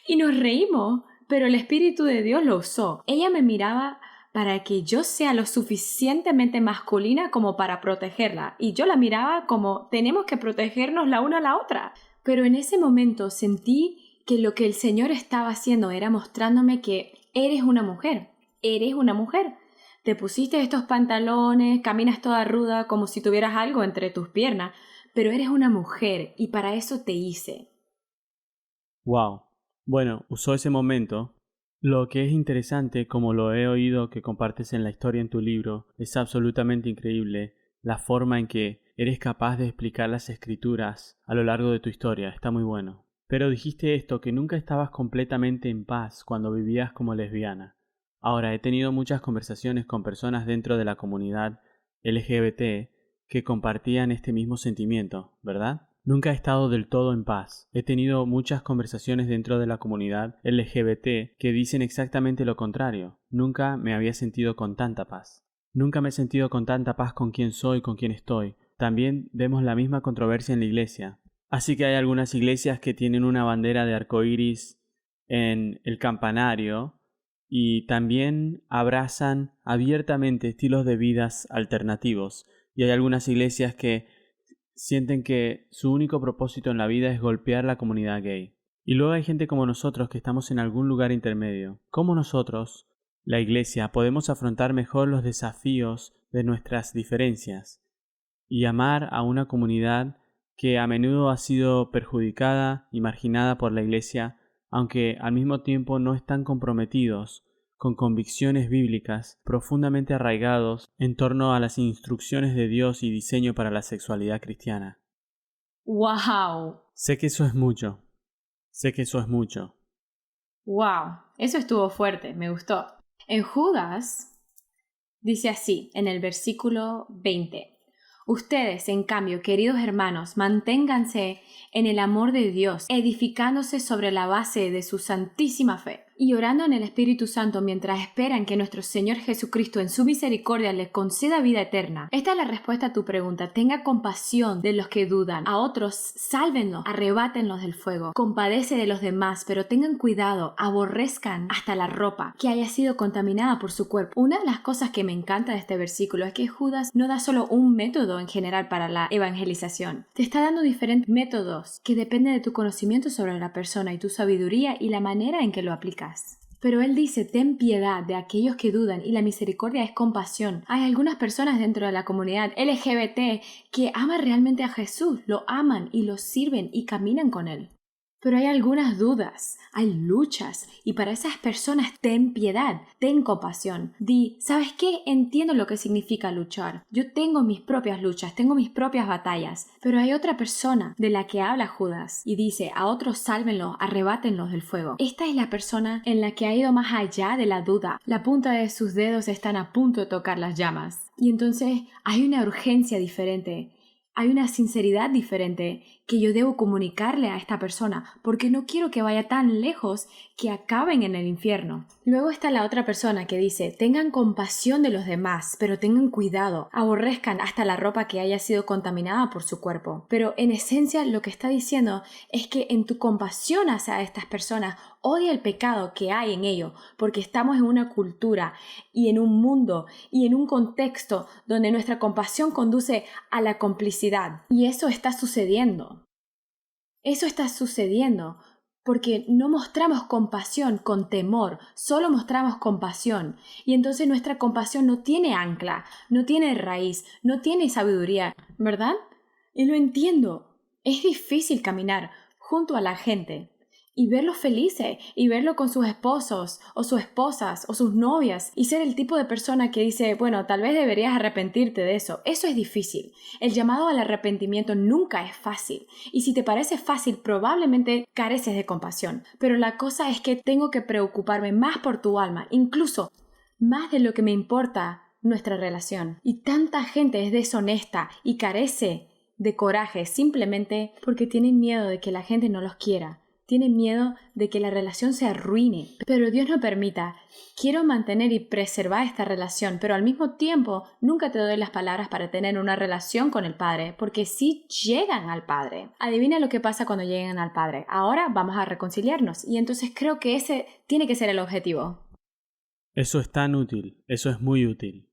Y nos reímos, pero el Espíritu de Dios lo usó. Ella me miraba para que yo sea lo suficientemente masculina como para protegerla. Y yo la miraba como tenemos que protegernos la una a la otra. Pero en ese momento sentí que lo que el Señor estaba haciendo era mostrándome que eres una mujer. Eres una mujer. Te pusiste estos pantalones, caminas toda ruda como si tuvieras algo entre tus piernas, pero eres una mujer y para eso te hice. Wow. Bueno, usó ese momento. Lo que es interesante, como lo he oído que compartes en la historia en tu libro, es absolutamente increíble la forma en que eres capaz de explicar las escrituras a lo largo de tu historia. Está muy bueno. Pero dijiste esto, que nunca estabas completamente en paz cuando vivías como lesbiana. Ahora, he tenido muchas conversaciones con personas dentro de la comunidad LGBT que compartían este mismo sentimiento, ¿verdad? Nunca he estado del todo en paz. He tenido muchas conversaciones dentro de la comunidad LGBT que dicen exactamente lo contrario. Nunca me había sentido con tanta paz. Nunca me he sentido con tanta paz con quién soy, con quién estoy. También vemos la misma controversia en la iglesia. Así que hay algunas iglesias que tienen una bandera de arcoíris en el campanario y también abrazan abiertamente estilos de vidas alternativos. Y hay algunas iglesias que sienten que su único propósito en la vida es golpear la comunidad gay. Y luego hay gente como nosotros que estamos en algún lugar intermedio. ¿Cómo nosotros, la iglesia, podemos afrontar mejor los desafíos de nuestras diferencias y amar a una comunidad que a menudo ha sido perjudicada y marginada por la iglesia, aunque al mismo tiempo no están comprometidos con convicciones bíblicas profundamente arraigados en torno a las instrucciones de Dios y diseño para la sexualidad cristiana? ¡Wow! Sé que eso es mucho. ¡Wow! Eso estuvo fuerte, me gustó. En Judas dice así, en el versículo 20. Ustedes, en cambio, queridos hermanos, manténganse en el amor de Dios, edificándose sobre la base de su santísima fe y orando en el Espíritu Santo mientras esperan que nuestro Señor Jesucristo en su misericordia les conceda vida eterna. Esta es la respuesta a tu pregunta. Tenga compasión de los que dudan. A otros, sálvenlos, arrebátenlos del fuego. Compadece de los demás, pero tengan cuidado, aborrezcan hasta la ropa que haya sido contaminada por su cuerpo. Una de las cosas que me encanta de este versículo es que Judas no da solo un método en general para la evangelización. Te está dando diferentes métodos que dependen de tu conocimiento sobre la persona y tu sabiduría y la manera en que lo aplicas. Pero él dice, ten piedad de aquellos que dudan y la misericordia es compasión. Hay algunas personas dentro de la comunidad LGBT que aman realmente a Jesús, lo aman y lo sirven y caminan con él. Pero hay algunas dudas, hay luchas, y para esas personas ten piedad, ten compasión. Di, ¿sabes qué? Entiendo lo que significa luchar. Yo tengo mis propias luchas, tengo mis propias batallas, pero hay otra persona de la que habla Judas y dice, a otros sálvenlos, arrebátenlos del fuego. Esta es la persona en la que ha ido más allá de la duda. La punta de sus dedos están a punto de tocar las llamas. Y entonces hay una urgencia diferente. Hay una sinceridad diferente que yo debo comunicarle a esta persona porque no quiero que vaya tan lejos que acaben en el infierno. Luego está la otra persona que dice, tengan compasión de los demás, pero tengan cuidado, aborrezcan hasta la ropa que haya sido contaminada por su cuerpo. Pero en esencia lo que está diciendo es que en tu compasión hacia estas personas, odia el pecado que hay en ello, porque estamos en una cultura y en un mundo y en un contexto donde nuestra compasión conduce a la complicidad. Y eso está sucediendo. Eso está sucediendo porque no mostramos compasión con temor, solo mostramos compasión. Y entonces nuestra compasión no tiene ancla, no tiene raíz, no tiene sabiduría, ¿verdad? Y lo entiendo. Es difícil caminar junto a la gente y verlos felices y verlo con sus esposos o sus esposas o sus novias y ser el tipo de persona que dice, bueno, tal vez deberías arrepentirte de eso. Eso es difícil. El llamado al arrepentimiento nunca es fácil y si te parece fácil probablemente careces de compasión. Pero la cosa es que tengo que preocuparme más por tu alma, incluso más de lo que me importa nuestra relación. Y tanta gente es deshonesta y carece de coraje simplemente porque tienen miedo de que la gente no los quiera. Tienen miedo de que la relación se arruine. Pero Dios no permita. Quiero mantener y preservar esta relación, pero al mismo tiempo nunca te doy las palabras para tener una relación con el Padre, porque sí llegan al Padre. Adivina lo que pasa cuando llegan al Padre. Ahora vamos a reconciliarnos. Y entonces creo que ese tiene que ser el objetivo. Eso es tan útil, eso es muy útil.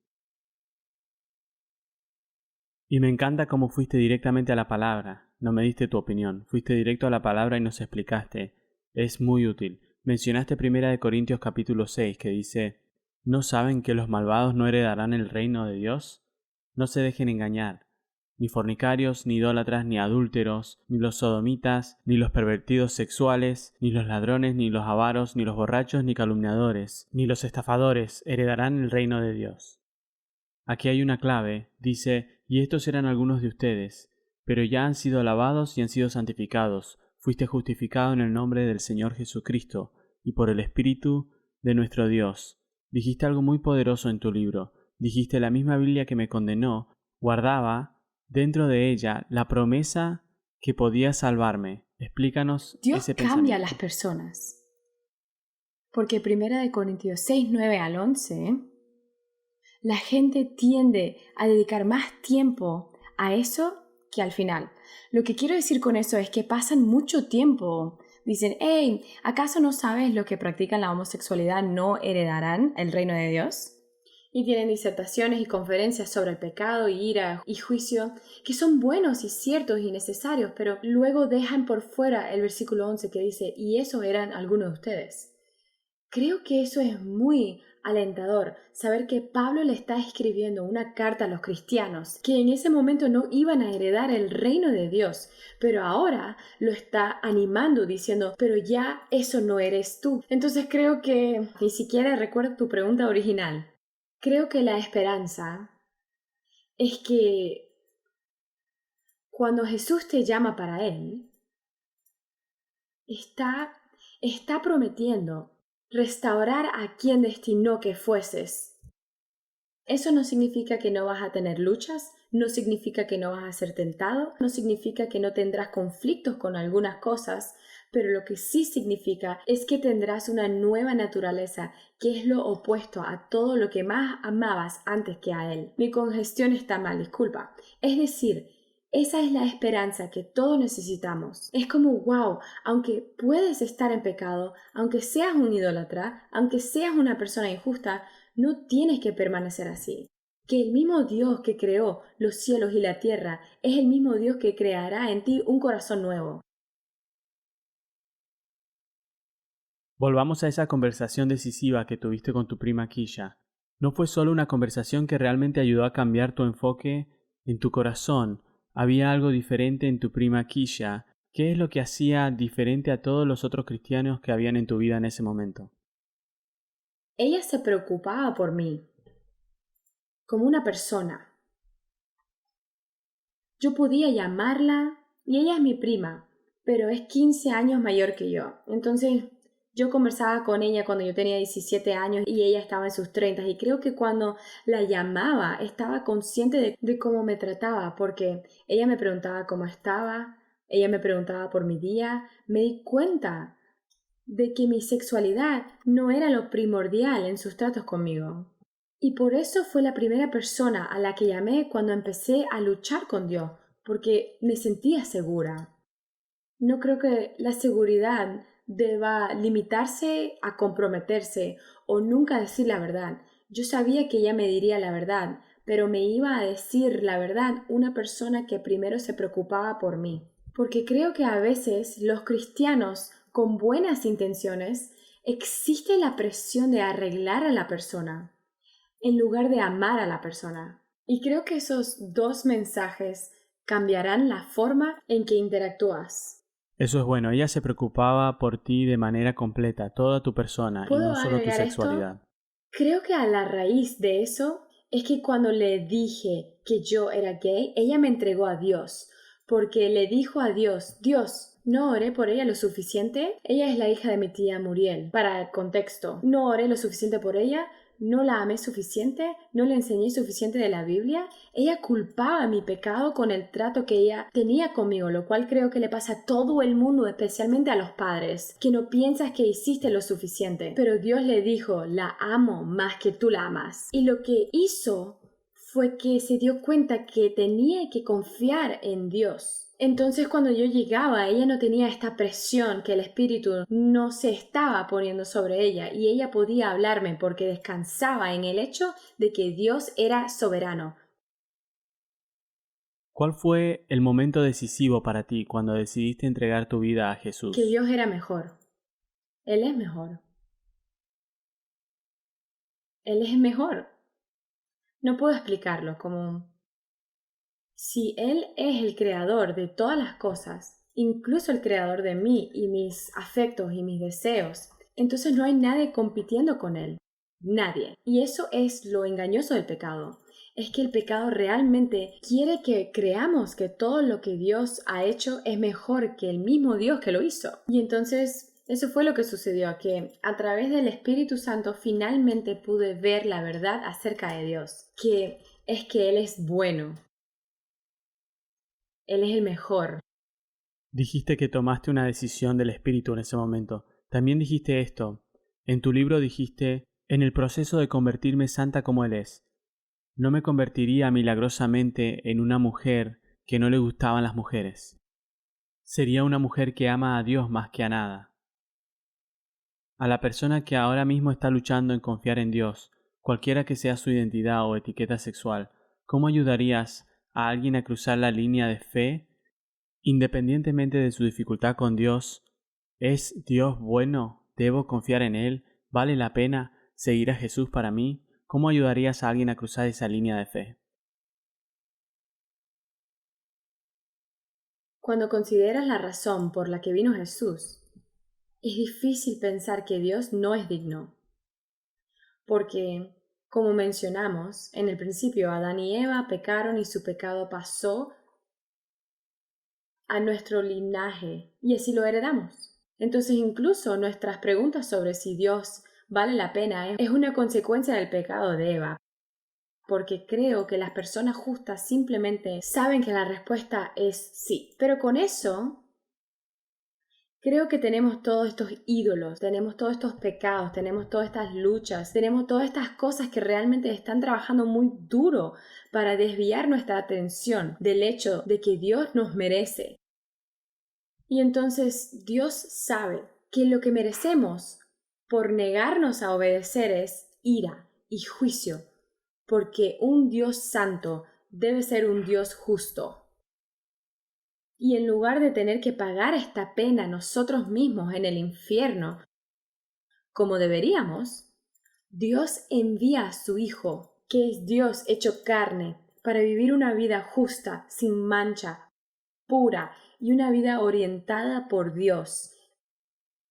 Y me encanta cómo fuiste directamente a la palabra. No me diste tu opinión, fuiste directo a la palabra y nos explicaste. Es muy útil. Mencionaste 1 Corintios capítulo 6 que dice, ¿no saben que los malvados no heredarán el reino de Dios? No se dejen engañar. Ni fornicarios, ni idólatras, ni adúlteros, ni los sodomitas, ni los pervertidos sexuales, ni los ladrones, ni los avaros, ni los borrachos, ni calumniadores, ni los estafadores heredarán el reino de Dios. Aquí hay una clave, dice, y estos eran algunos de ustedes, pero ya han sido lavados y han sido santificados, fuiste justificado en el nombre del Señor Jesucristo, y por el Espíritu de nuestro Dios. Dijiste algo muy poderoso en tu libro, dijiste la misma Biblia que me condenó, guardaba dentro de ella la promesa que podía salvarme. Explícanos Dios ese cambia a pensamiento. las personas. Porque 1 Corintios 6, 9 al 11, la gente tiende a dedicar más tiempo a eso que al final. Lo que quiero decir con eso es que pasan mucho tiempo. Dicen, hey, ¿acaso no sabes los que practican la homosexualidad no heredarán el reino de Dios? Y tienen disertaciones y conferencias sobre el pecado, ira y juicio, que son buenos y ciertos y necesarios, pero luego dejan por fuera el versículo 11 que dice, y eso eran algunos de ustedes. Creo que eso es muy alentador, saber que Pablo le está escribiendo una carta a los cristianos que en ese momento no iban a heredar el reino de Dios, pero ahora lo está animando diciendo, pero ya eso no eres tú. Entonces creo que ni siquiera recuerdo tu pregunta original. Creo que la esperanza es que cuando Jesús te llama para Él, está prometiendo restaurar a quien destinó que fueses. Eso no significa que no vas a tener luchas, no significa que no vas a ser tentado, no significa que no tendrás conflictos con algunas cosas, pero lo que sí significa es que tendrás una nueva naturaleza, que es lo opuesto a todo lo que más amabas antes que a Él. Mi congestión está mal, disculpa. Es decir, esa es la esperanza que todos necesitamos. Es como, wow, aunque puedes estar en pecado, aunque seas un idólatra, aunque seas una persona injusta, no tienes que permanecer así. Que el mismo Dios que creó los cielos y la tierra es el mismo Dios que creará en ti un corazón nuevo. Volvamos a esa conversación decisiva que tuviste con tu prima Kisha. No fue solo una conversación que realmente ayudó a cambiar tu enfoque en tu corazón. Había algo diferente en tu prima Kisha. ¿Qué es lo que hacía diferente a todos los otros cristianos que habían en tu vida en ese momento? Ella se preocupaba por mí, como una persona. Yo podía llamarla, y ella es mi prima, pero es 15 años mayor que yo. Entonces, yo conversaba con ella cuando yo tenía 17 años y ella estaba en sus 30 y creo que cuando la llamaba estaba consciente de cómo me trataba, porque ella me preguntaba cómo estaba, ella me preguntaba por mi día, me di cuenta de que mi sexualidad no era lo primordial en sus tratos conmigo. Y por eso fue la primera persona a la que llamé cuando empecé a luchar con Dios, porque me sentía segura. No creo que la seguridad deba limitarse a comprometerse o nunca decir la verdad. Yo sabía que ella me diría la verdad, pero me iba a decir la verdad una persona que primero se preocupaba por mí. Porque creo que a veces los cristianos con buenas intenciones existe la presión de arreglar a la persona en lugar de amar a la persona. Y creo que esos dos mensajes cambiarán la forma en que interactúas. Eso es bueno, ella se preocupaba por ti de manera completa, toda tu persona y ¿Puedo no solo tu agregar esto? sexualidad. Creo que a la raíz de eso es que cuando le dije que yo era gay, ella me entregó a Dios, porque le dijo a Dios, Dios, no oré por ella lo suficiente, ella es la hija de mi tía Muriel, para el contexto, no oré lo suficiente por ella, no la amé suficiente, no le enseñé suficiente de la Biblia, ella culpaba mi pecado con el trato que ella tenía conmigo, lo cual creo que le pasa a todo el mundo, especialmente a los padres, que no piensas que hiciste lo suficiente, pero Dios le dijo, la amo más que tú la amas. Y lo que hizo fue que se dio cuenta que tenía que confiar en Dios. Entonces cuando yo llegaba, ella no tenía esta presión que el espíritu no se estaba poniendo sobre ella y ella podía hablarme porque descansaba en el hecho de que Dios era soberano. ¿Cuál fue el momento decisivo para ti cuando decidiste entregar tu vida a Jesús? Que Dios era mejor. Él es mejor. Él es mejor. No puedo explicarlo como... Si Él es el creador de todas las cosas, incluso el creador de mí y mis afectos y mis deseos, entonces no hay nadie compitiendo con Él. Nadie. Y eso es lo engañoso del pecado. Es que el pecado realmente quiere que creamos que todo lo que Dios ha hecho es mejor que el mismo Dios que lo hizo. Y entonces eso fue lo que sucedió, que a través del Espíritu Santo finalmente pude ver la verdad acerca de Dios, que es que Él es bueno. Él es el mejor. Dijiste que tomaste una decisión del Espíritu en ese momento. También dijiste esto. En tu libro dijiste, en el proceso de convertirme santa como Él es, no me convertiría milagrosamente en una mujer que no le gustaban las mujeres. Sería una mujer que ama a Dios más que a nada. A la persona que ahora mismo está luchando en confiar en Dios, cualquiera que sea su identidad o etiqueta sexual, ¿cómo ayudarías a alguien a cruzar la línea de fe? Independientemente de su dificultad con Dios, ¿es Dios bueno? ¿Debo confiar en Él? ¿Vale la pena seguir a Jesús para mí? ¿Cómo ayudarías a alguien a cruzar esa línea de fe? Cuando consideras la razón por la que vino Jesús, es difícil pensar que Dios no es digno. Porque, como mencionamos, en el principio Adán y Eva pecaron y su pecado pasó a nuestro linaje y así lo heredamos. Entonces incluso nuestras preguntas sobre si Dios vale la pena es una consecuencia del pecado de Eva, porque creo que las personas justas simplemente saben que la respuesta es sí. Pero con eso, creo que tenemos todos estos ídolos, tenemos todos estos pecados, tenemos todas estas luchas, tenemos todas estas cosas que realmente están trabajando muy duro para desviar nuestra atención del hecho de que Dios nos merece. Y entonces Dios sabe que lo que merecemos por negarnos a obedecer es ira y juicio, porque un Dios santo debe ser un Dios justo. Y en lugar de tener que pagar esta pena nosotros mismos en el infierno, como deberíamos, Dios envía a su Hijo, que es Dios hecho carne, para vivir una vida justa, sin mancha, pura y una vida orientada por Dios,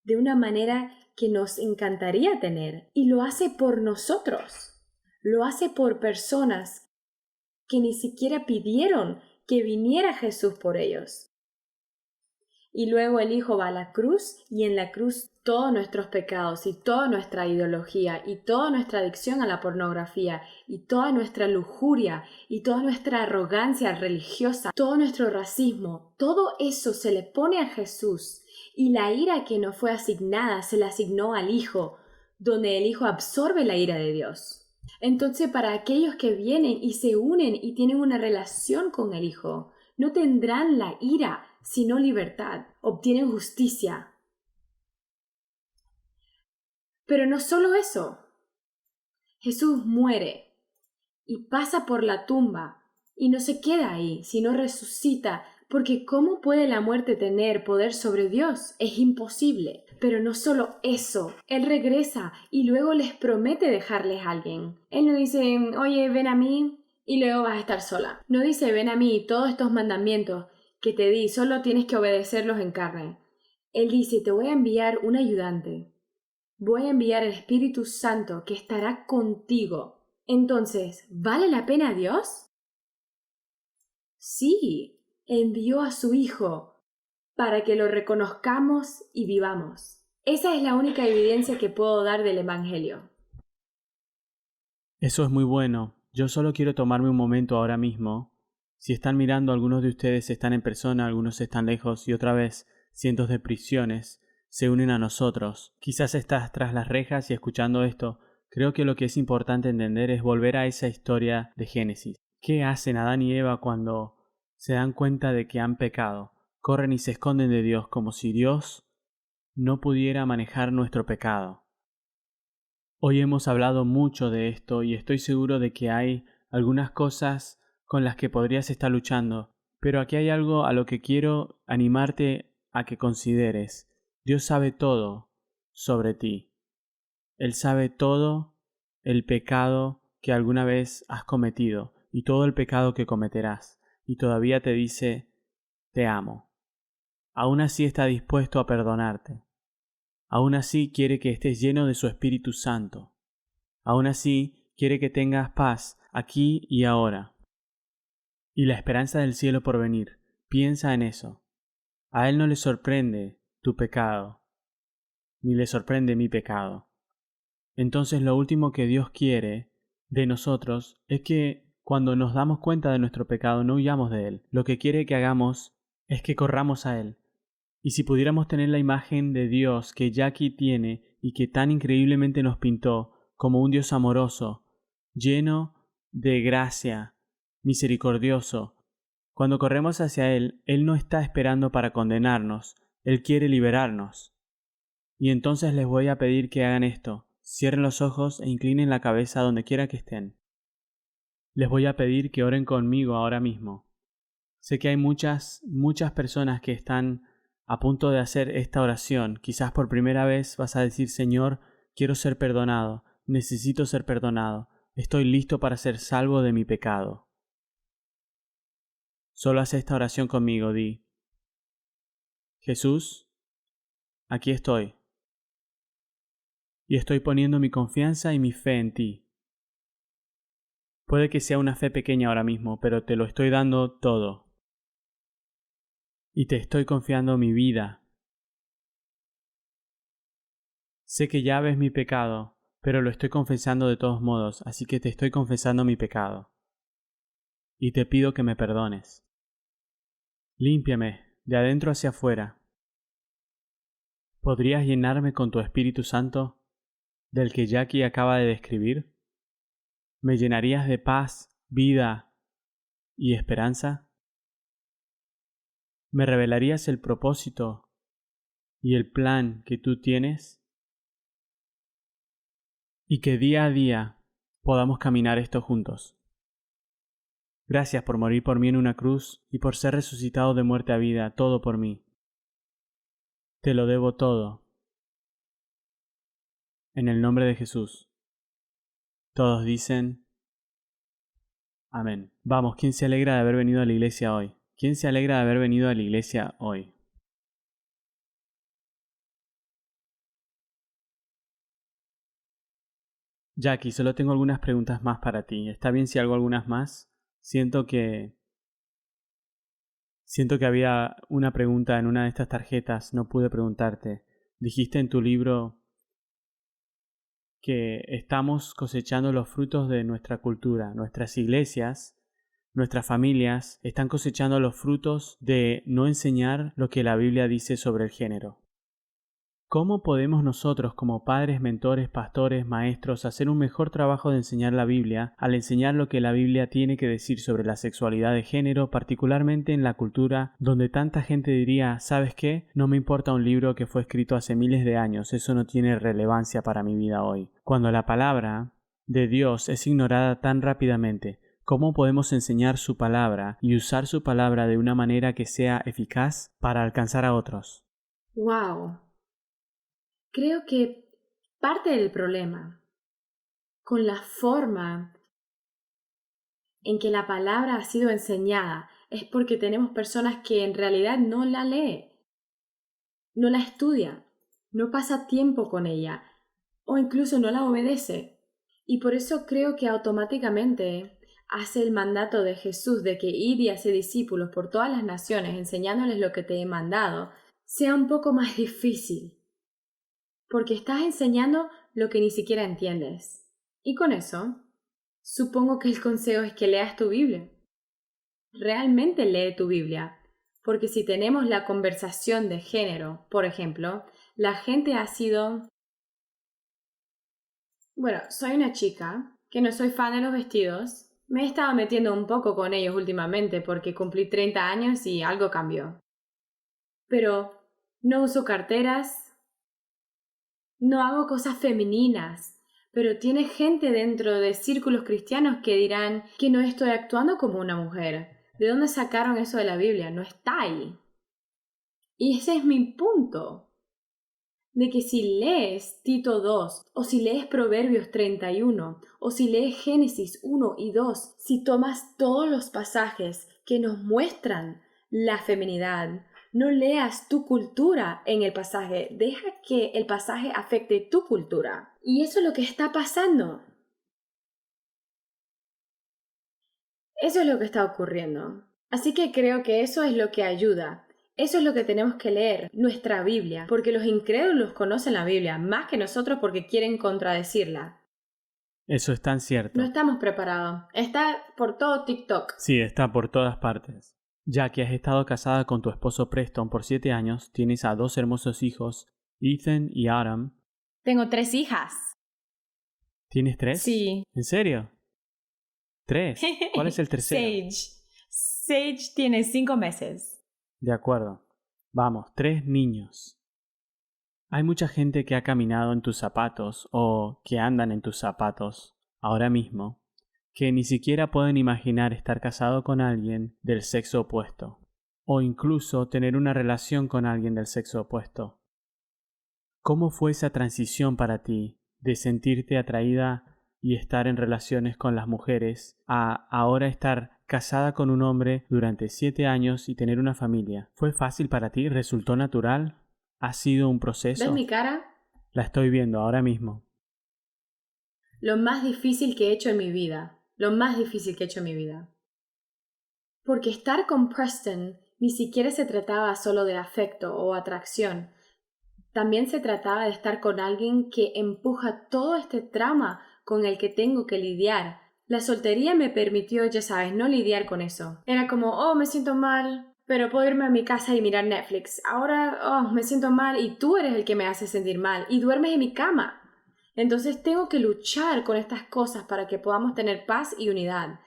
de una manera que nos encantaría tener. Y lo hace por nosotros, lo hace por personas que ni siquiera pidieron que viniera Jesús por ellos. Y luego el Hijo va a la cruz y en la cruz todos nuestros pecados y toda nuestra ideología y toda nuestra adicción a la pornografía y toda nuestra lujuria y toda nuestra arrogancia religiosa, todo nuestro racismo, todo eso se le pone a Jesús y la ira que nos fue asignada se le asignó al Hijo, donde el Hijo absorbe la ira de Dios. Entonces, para aquellos que vienen y se unen y tienen una relación con el Hijo, no tendrán la ira, sino libertad. Obtienen justicia. Pero no solo eso. Jesús muere y pasa por la tumba y no se queda ahí, sino resucita, porque ¿cómo puede la muerte tener poder sobre Dios? Es imposible. Pero no solo eso, Él regresa y luego les promete dejarles a alguien. Él no dice, oye, ven a mí y luego vas a estar sola. No dice, ven a mí, todos estos mandamientos que te di, solo tienes que obedecerlos en carne. Él dice, te voy a enviar un ayudante. Voy a enviar el Espíritu Santo que estará contigo. Entonces, ¿vale la pena Dios? Sí, envió a su Hijo para que lo reconozcamos y vivamos. Esa es la única evidencia que puedo dar del Evangelio. Eso es muy bueno. Yo solo quiero tomarme un momento ahora mismo. Si están mirando, algunos de ustedes están en persona, algunos están lejos y otra vez cientos de prisiones se unen a nosotros. Quizás estás tras las rejas y escuchando esto. Creo que lo que es importante entender es volver a esa historia de Génesis. ¿Qué hacen Adán y Eva cuando se dan cuenta de que han pecado? Corren y se esconden de Dios como si Dios no pudiera manejar nuestro pecado. Hoy hemos hablado mucho de esto y estoy seguro de que hay algunas cosas con las que podrías estar luchando, pero aquí hay algo a lo que quiero animarte a que consideres. Dios sabe todo sobre ti. Él sabe todo el pecado que alguna vez has cometido y todo el pecado que cometerás, y todavía te dice, te amo. Aún así está dispuesto a perdonarte. Aún así quiere que estés lleno de su Espíritu Santo. Aún así quiere que tengas paz aquí y ahora. Y la esperanza del cielo por venir. Piensa en eso. A Él no le sorprende tu pecado, ni le sorprende mi pecado. Entonces lo último que Dios quiere de nosotros es que cuando nos damos cuenta de nuestro pecado no huyamos de Él. Lo que quiere que hagamos es que corramos a Él. Y si pudiéramos tener la imagen de Dios que Jackie tiene y que tan increíblemente nos pintó como un Dios amoroso, lleno de gracia, misericordioso, cuando corremos hacia Él, Él no está esperando para condenarnos, Él quiere liberarnos. Y entonces les voy a pedir que hagan esto, cierren los ojos e inclinen la cabeza donde quiera que estén. Les voy a pedir que oren conmigo ahora mismo. Sé que hay muchas personas que están a punto de hacer esta oración. Quizás por primera vez vas a decir, Señor, quiero ser perdonado, necesito ser perdonado, estoy listo para ser salvo de mi pecado. Solo haz esta oración conmigo, di, Jesús, aquí estoy, y estoy poniendo mi confianza y mi fe en ti. Puede que sea una fe pequeña ahora mismo, pero te lo estoy dando todo. Y te estoy confiando mi vida. Sé que ya ves mi pecado, pero lo estoy confesando de todos modos, así que te estoy confesando mi pecado. Y te pido que me perdones. Límpiame de adentro hacia afuera. ¿Podrías llenarme con tu Espíritu Santo, del que Jackie acaba de describir? ¿Me llenarías de paz, vida y esperanza? ¿Me revelarías el propósito y el plan que tú tienes? Y que día a día podamos caminar esto juntos. Gracias por morir por mí en una cruz y por ser resucitado de muerte a vida, todo por mí. Te lo debo todo. En el nombre de Jesús. Todos dicen amén. Vamos, ¿quién se alegra de haber venido a la iglesia hoy? ¿Quién se alegra de haber venido a la iglesia hoy? Jackie, solo tengo algunas preguntas más para ti. ¿Está bien si hago algunas más? Siento que había una pregunta en una de estas tarjetas, no pude preguntarte. Dijiste en tu libro que estamos cosechando los frutos de nuestra cultura. Nuestras iglesias, nuestras familias están cosechando los frutos de no enseñar lo que la Biblia dice sobre el género. ¿Cómo podemos nosotros como padres, mentores, pastores, maestros hacer un mejor trabajo de enseñar la Biblia al enseñar lo que la Biblia tiene que decir sobre la sexualidad de género, particularmente en la cultura donde tanta gente diría, ¿sabes qué? No me importa un libro que fue escrito hace miles de años, eso no tiene relevancia para mi vida hoy. Cuando la palabra de Dios es ignorada tan rápidamente, ¿cómo podemos enseñar su palabra y usar su palabra de una manera que sea eficaz para alcanzar a otros? ¡Wow! Creo que parte del problema con la forma en que la palabra ha sido enseñada es porque tenemos personas que en realidad no la leen, no la estudia, no pasa tiempo con ella o incluso no la obedece. Y por eso creo que automáticamente hace el mandato de Jesús de que id y hace discípulos por todas las naciones enseñándoles lo que te he mandado, sea un poco más difícil. Porque estás enseñando lo que ni siquiera entiendes. Y con eso, supongo que el consejo es que leas tu Biblia. Realmente lee tu Biblia. Porque si tenemos la conversación de género, por ejemplo, la gente ha sido... Bueno, soy una chica que no soy fan de los vestidos. Me he estado metiendo un poco con ellos últimamente porque cumplí 30 años y algo cambió. Pero no uso carteras, no hago cosas femeninas, pero tiene gente dentro de círculos cristianos que dirán que no estoy actuando como una mujer. ¿De dónde sacaron eso de la Biblia? No está ahí. Y ese es mi punto. De que si lees Tito 2, o si lees Proverbios 31, o si lees Génesis 1 y 2, si tomas todos los pasajes que nos muestran la feminidad, no leas tu cultura en el pasaje, deja que el pasaje afecte tu cultura. Y eso es lo que está pasando. Eso es lo que está ocurriendo. Así que creo que eso es lo que ayuda. Eso es lo que tenemos que leer, nuestra Biblia, porque los incrédulos conocen la Biblia más que nosotros porque quieren contradecirla. Eso es tan cierto. No estamos preparados. Está por todo TikTok. Sí, está por todas partes. Ya que has estado casada con tu esposo Preston por 7 años, tienes a 2 hermosos hijos, Ethan y Adam. Tengo 3 hijas. ¿Tienes 3? Sí. ¿En serio? 3. ¿Cuál es el tercero? Sage tiene 5 meses. De acuerdo. Vamos, 3 niños. Hay mucha gente que ha caminado en tus zapatos o que andan en tus zapatos ahora mismo, que ni siquiera pueden imaginar estar casado con alguien del sexo opuesto, o incluso tener una relación con alguien del sexo opuesto. ¿Cómo fue esa transición para ti de sentirte atraída y estar en relaciones con las mujeres a ahora estar casada con un hombre durante 7 años y tener una familia? ¿Fue fácil para ti? ¿Resultó natural? ¿Ha sido un proceso? ¿Ves mi cara? La estoy viendo ahora mismo. Lo más difícil que he hecho en mi vida. Lo más difícil que he hecho en mi vida. Porque estar con Preston ni siquiera se trataba solo de afecto o atracción. También se trataba de estar con alguien que empuja todo este trauma con el que tengo que lidiar. La soltería me permitió, ya sabes, no lidiar con eso. Era como, oh, me siento mal, pero puedo irme a mi casa y mirar Netflix. Ahora, oh, me siento mal y tú eres el que me hace sentir mal y duermes en mi cama. Entonces tengo que luchar con estas cosas para que podamos tener paz y unidad.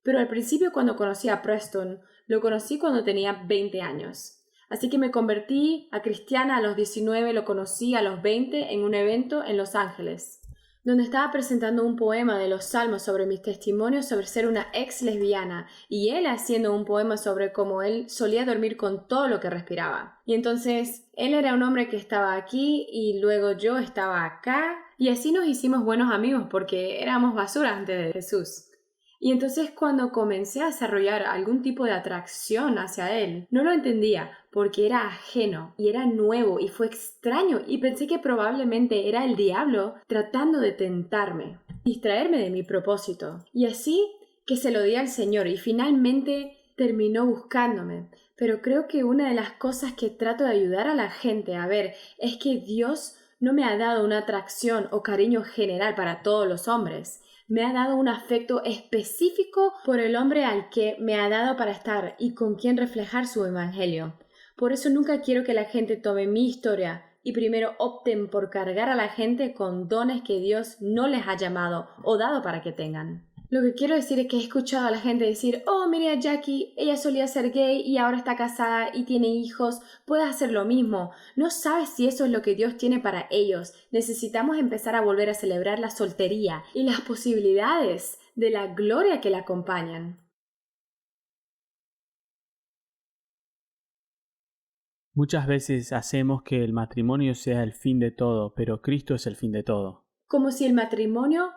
Pero al principio, cuando conocí a Preston, lo conocí cuando tenía 20 años. Así que me convertí a cristiana a los 19, lo conocí a los 20 en un evento en Los Ángeles, donde estaba presentando un poema de los Salmos sobre mis testimonios sobre ser una ex lesbiana y él haciendo un poema sobre cómo él solía dormir con todo lo que respiraba. Y entonces él era un hombre que estaba aquí y luego yo estaba acá y así nos hicimos buenos amigos porque éramos basura antes de Jesús. Y entonces cuando comencé a desarrollar algún tipo de atracción hacia él, no lo entendía porque era ajeno y era nuevo y fue extraño y pensé que probablemente era el diablo tratando de tentarme, distraerme de mi propósito. Y así que se lo di al Señor y finalmente terminó buscándome. Pero creo que una de las cosas que trato de ayudar a la gente a ver es que Dios no me ha dado una atracción o cariño general para todos los hombres. Me ha dado un afecto específico por el hombre al que me ha dado para estar y con quien reflejar su evangelio. Por eso nunca quiero que la gente tome mi historia y primero opten por cargar a la gente con dones que Dios no les ha llamado o dado para que tengan. Lo que quiero decir es que he escuchado a la gente decir, oh, mire a Jackie, ella solía ser gay y ahora está casada y tiene hijos, puedes hacer lo mismo. No sabes si eso es lo que Dios tiene para ellos. Necesitamos empezar a volver a celebrar la soltería y las posibilidades de la gloria que la acompañan. Muchas veces hacemos que el matrimonio sea el fin de todo, pero Cristo es el fin de todo. Como si el matrimonio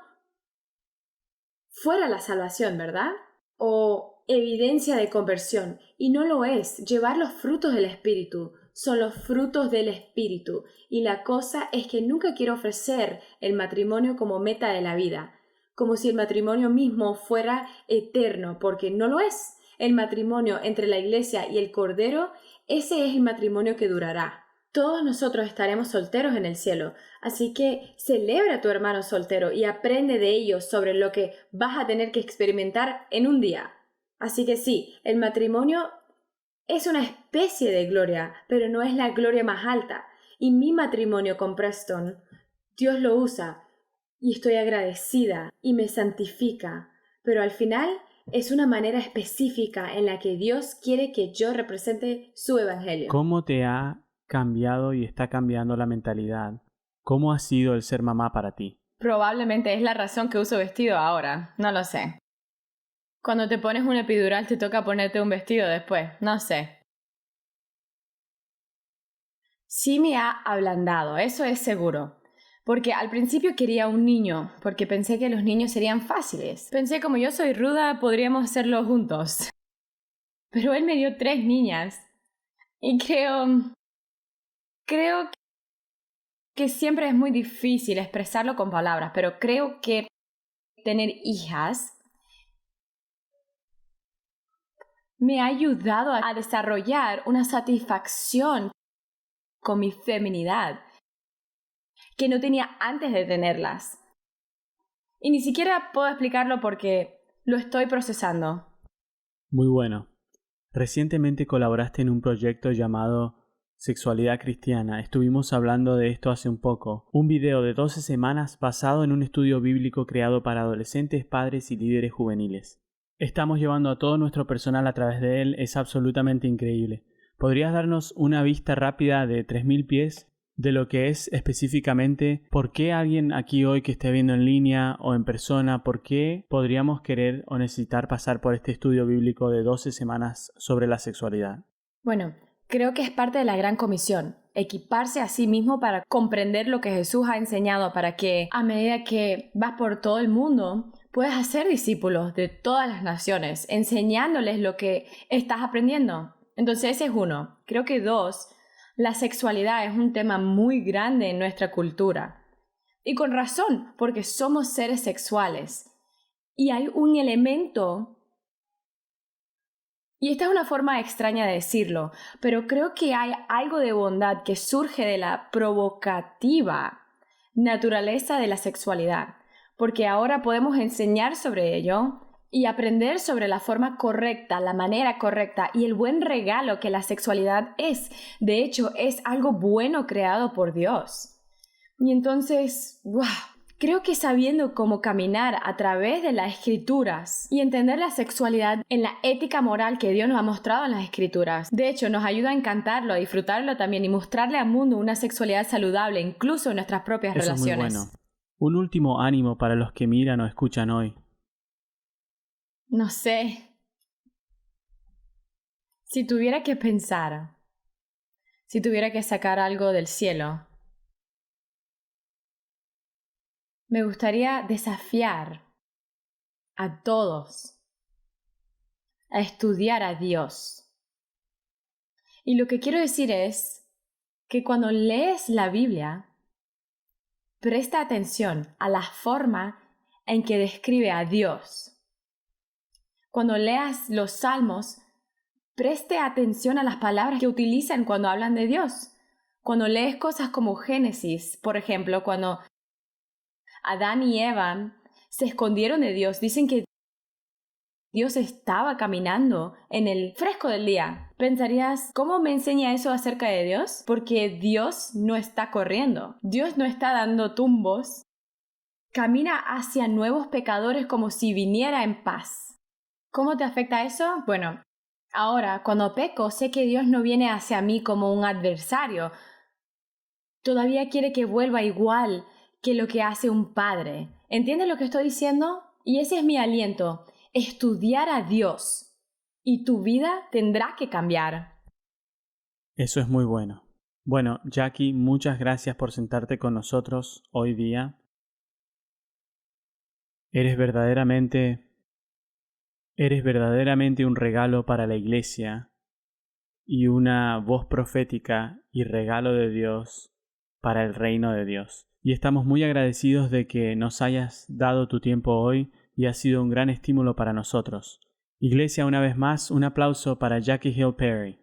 fuera la salvación, ¿verdad? O evidencia de conversión, y no lo es. Llevar los frutos del Espíritu son los frutos del Espíritu, y la cosa es que nunca quiero ofrecer el matrimonio como meta de la vida, como si el matrimonio mismo fuera eterno, porque no lo es. El matrimonio entre la iglesia y el Cordero, ese es el matrimonio que durará. Todos nosotros estaremos solteros en el cielo, así que celebra a tu hermano soltero y aprende de ellos sobre lo que vas a tener que experimentar en un día. Así que sí, el matrimonio es una especie de gloria, pero no es la gloria más alta. Y mi matrimonio con Preston, Dios lo usa y estoy agradecida y me santifica, pero al final es una manera específica en la que Dios quiere que yo represente su evangelio. ¿Cómo te ha cambiado y está cambiando la mentalidad? ¿Cómo ha sido el ser mamá para ti? Probablemente es la razón que uso vestido ahora, no lo sé. Cuando te pones un epidural te toca ponerte un vestido después, no sé. Sí me ha ablandado, eso es seguro. Porque al principio quería un niño, porque pensé que los niños serían fáciles. Pensé como yo soy ruda, podríamos hacerlo juntos. Pero él me dio 3 niñas. Y creo que siempre es muy difícil expresarlo con palabras, pero creo que tener hijas me ha ayudado a desarrollar una satisfacción con mi feminidad que no tenía antes de tenerlas. Y ni siquiera puedo explicarlo porque lo estoy procesando. Muy bueno. Recientemente colaboraste en un proyecto llamado Sexualidad Cristiana. Estuvimos hablando de esto hace un poco. Un video de 12 semanas basado en un estudio bíblico creado para adolescentes, padres y líderes juveniles. Estamos llevando a todo nuestro personal a través de él. Es absolutamente increíble. ¿Podrías darnos una vista rápida de 3000 pies de lo que es específicamente por qué alguien aquí hoy que esté viendo en línea o en persona, por qué podríamos querer o necesitar pasar por este estudio bíblico de 12 semanas sobre la sexualidad? Bueno, creo que es parte de la gran comisión, equiparse a sí mismo para comprender lo que Jesús ha enseñado para que a medida que vas por todo el mundo puedas hacer discípulos de todas las naciones, enseñándoles lo que estás aprendiendo. Entonces ese es uno. Creo que 2, la sexualidad es un tema muy grande en nuestra cultura. Y con razón, porque somos seres sexuales. Y hay un elemento, y esta es una forma extraña de decirlo, pero creo que hay algo de bondad que surge de la provocativa naturaleza de la sexualidad, porque ahora podemos enseñar sobre ello y aprender sobre la forma correcta, la manera correcta y el buen regalo que la sexualidad es. De hecho, es algo bueno creado por Dios. Y entonces, ¡wow! Creo que sabiendo cómo caminar a través de las Escrituras y entender la sexualidad en la ética moral que Dios nos ha mostrado en las Escrituras, de hecho, nos ayuda a encantarlo, a disfrutarlo también y mostrarle al mundo una sexualidad saludable, incluso en nuestras propias relaciones. Es muy bueno. Un último ánimo para los que miran o escuchan hoy. No sé. Si tuviera que pensar, si tuviera que sacar algo del cielo, me gustaría desafiar a todos a estudiar a Dios. Y lo que quiero decir es que cuando lees la Biblia, presta atención a la forma en que describe a Dios. Cuando leas los Salmos, preste atención a las palabras que utilizan cuando hablan de Dios. Cuando lees cosas como Génesis, por ejemplo, cuando Adán y Eva se escondieron de Dios, dicen que Dios estaba caminando en el fresco del día. Pensarías, ¿cómo me enseña eso acerca de Dios? Porque Dios no está corriendo. Dios no está dando tumbos. Camina hacia nuevos pecadores como si viniera en paz. ¿Cómo te afecta eso? Bueno, ahora, cuando peco, sé que Dios no viene hacia mí como un adversario. Todavía quiere que vuelva igual que lo que hace un padre. ¿Entiendes lo que estoy diciendo? Y ese es mi aliento. Estudiar a Dios. Y tu vida tendrá que cambiar. Eso es muy bueno. Bueno, Jackie, muchas gracias por sentarte con nosotros hoy día. Eres verdaderamente Eres verdaderamente un regalo para la iglesia y una voz profética y regalo de Dios para el reino de Dios. Y estamos muy agradecidos de que nos hayas dado tu tiempo hoy y ha sido un gran estímulo para nosotros. Iglesia, una vez más, un aplauso para Jackie Hill Perry.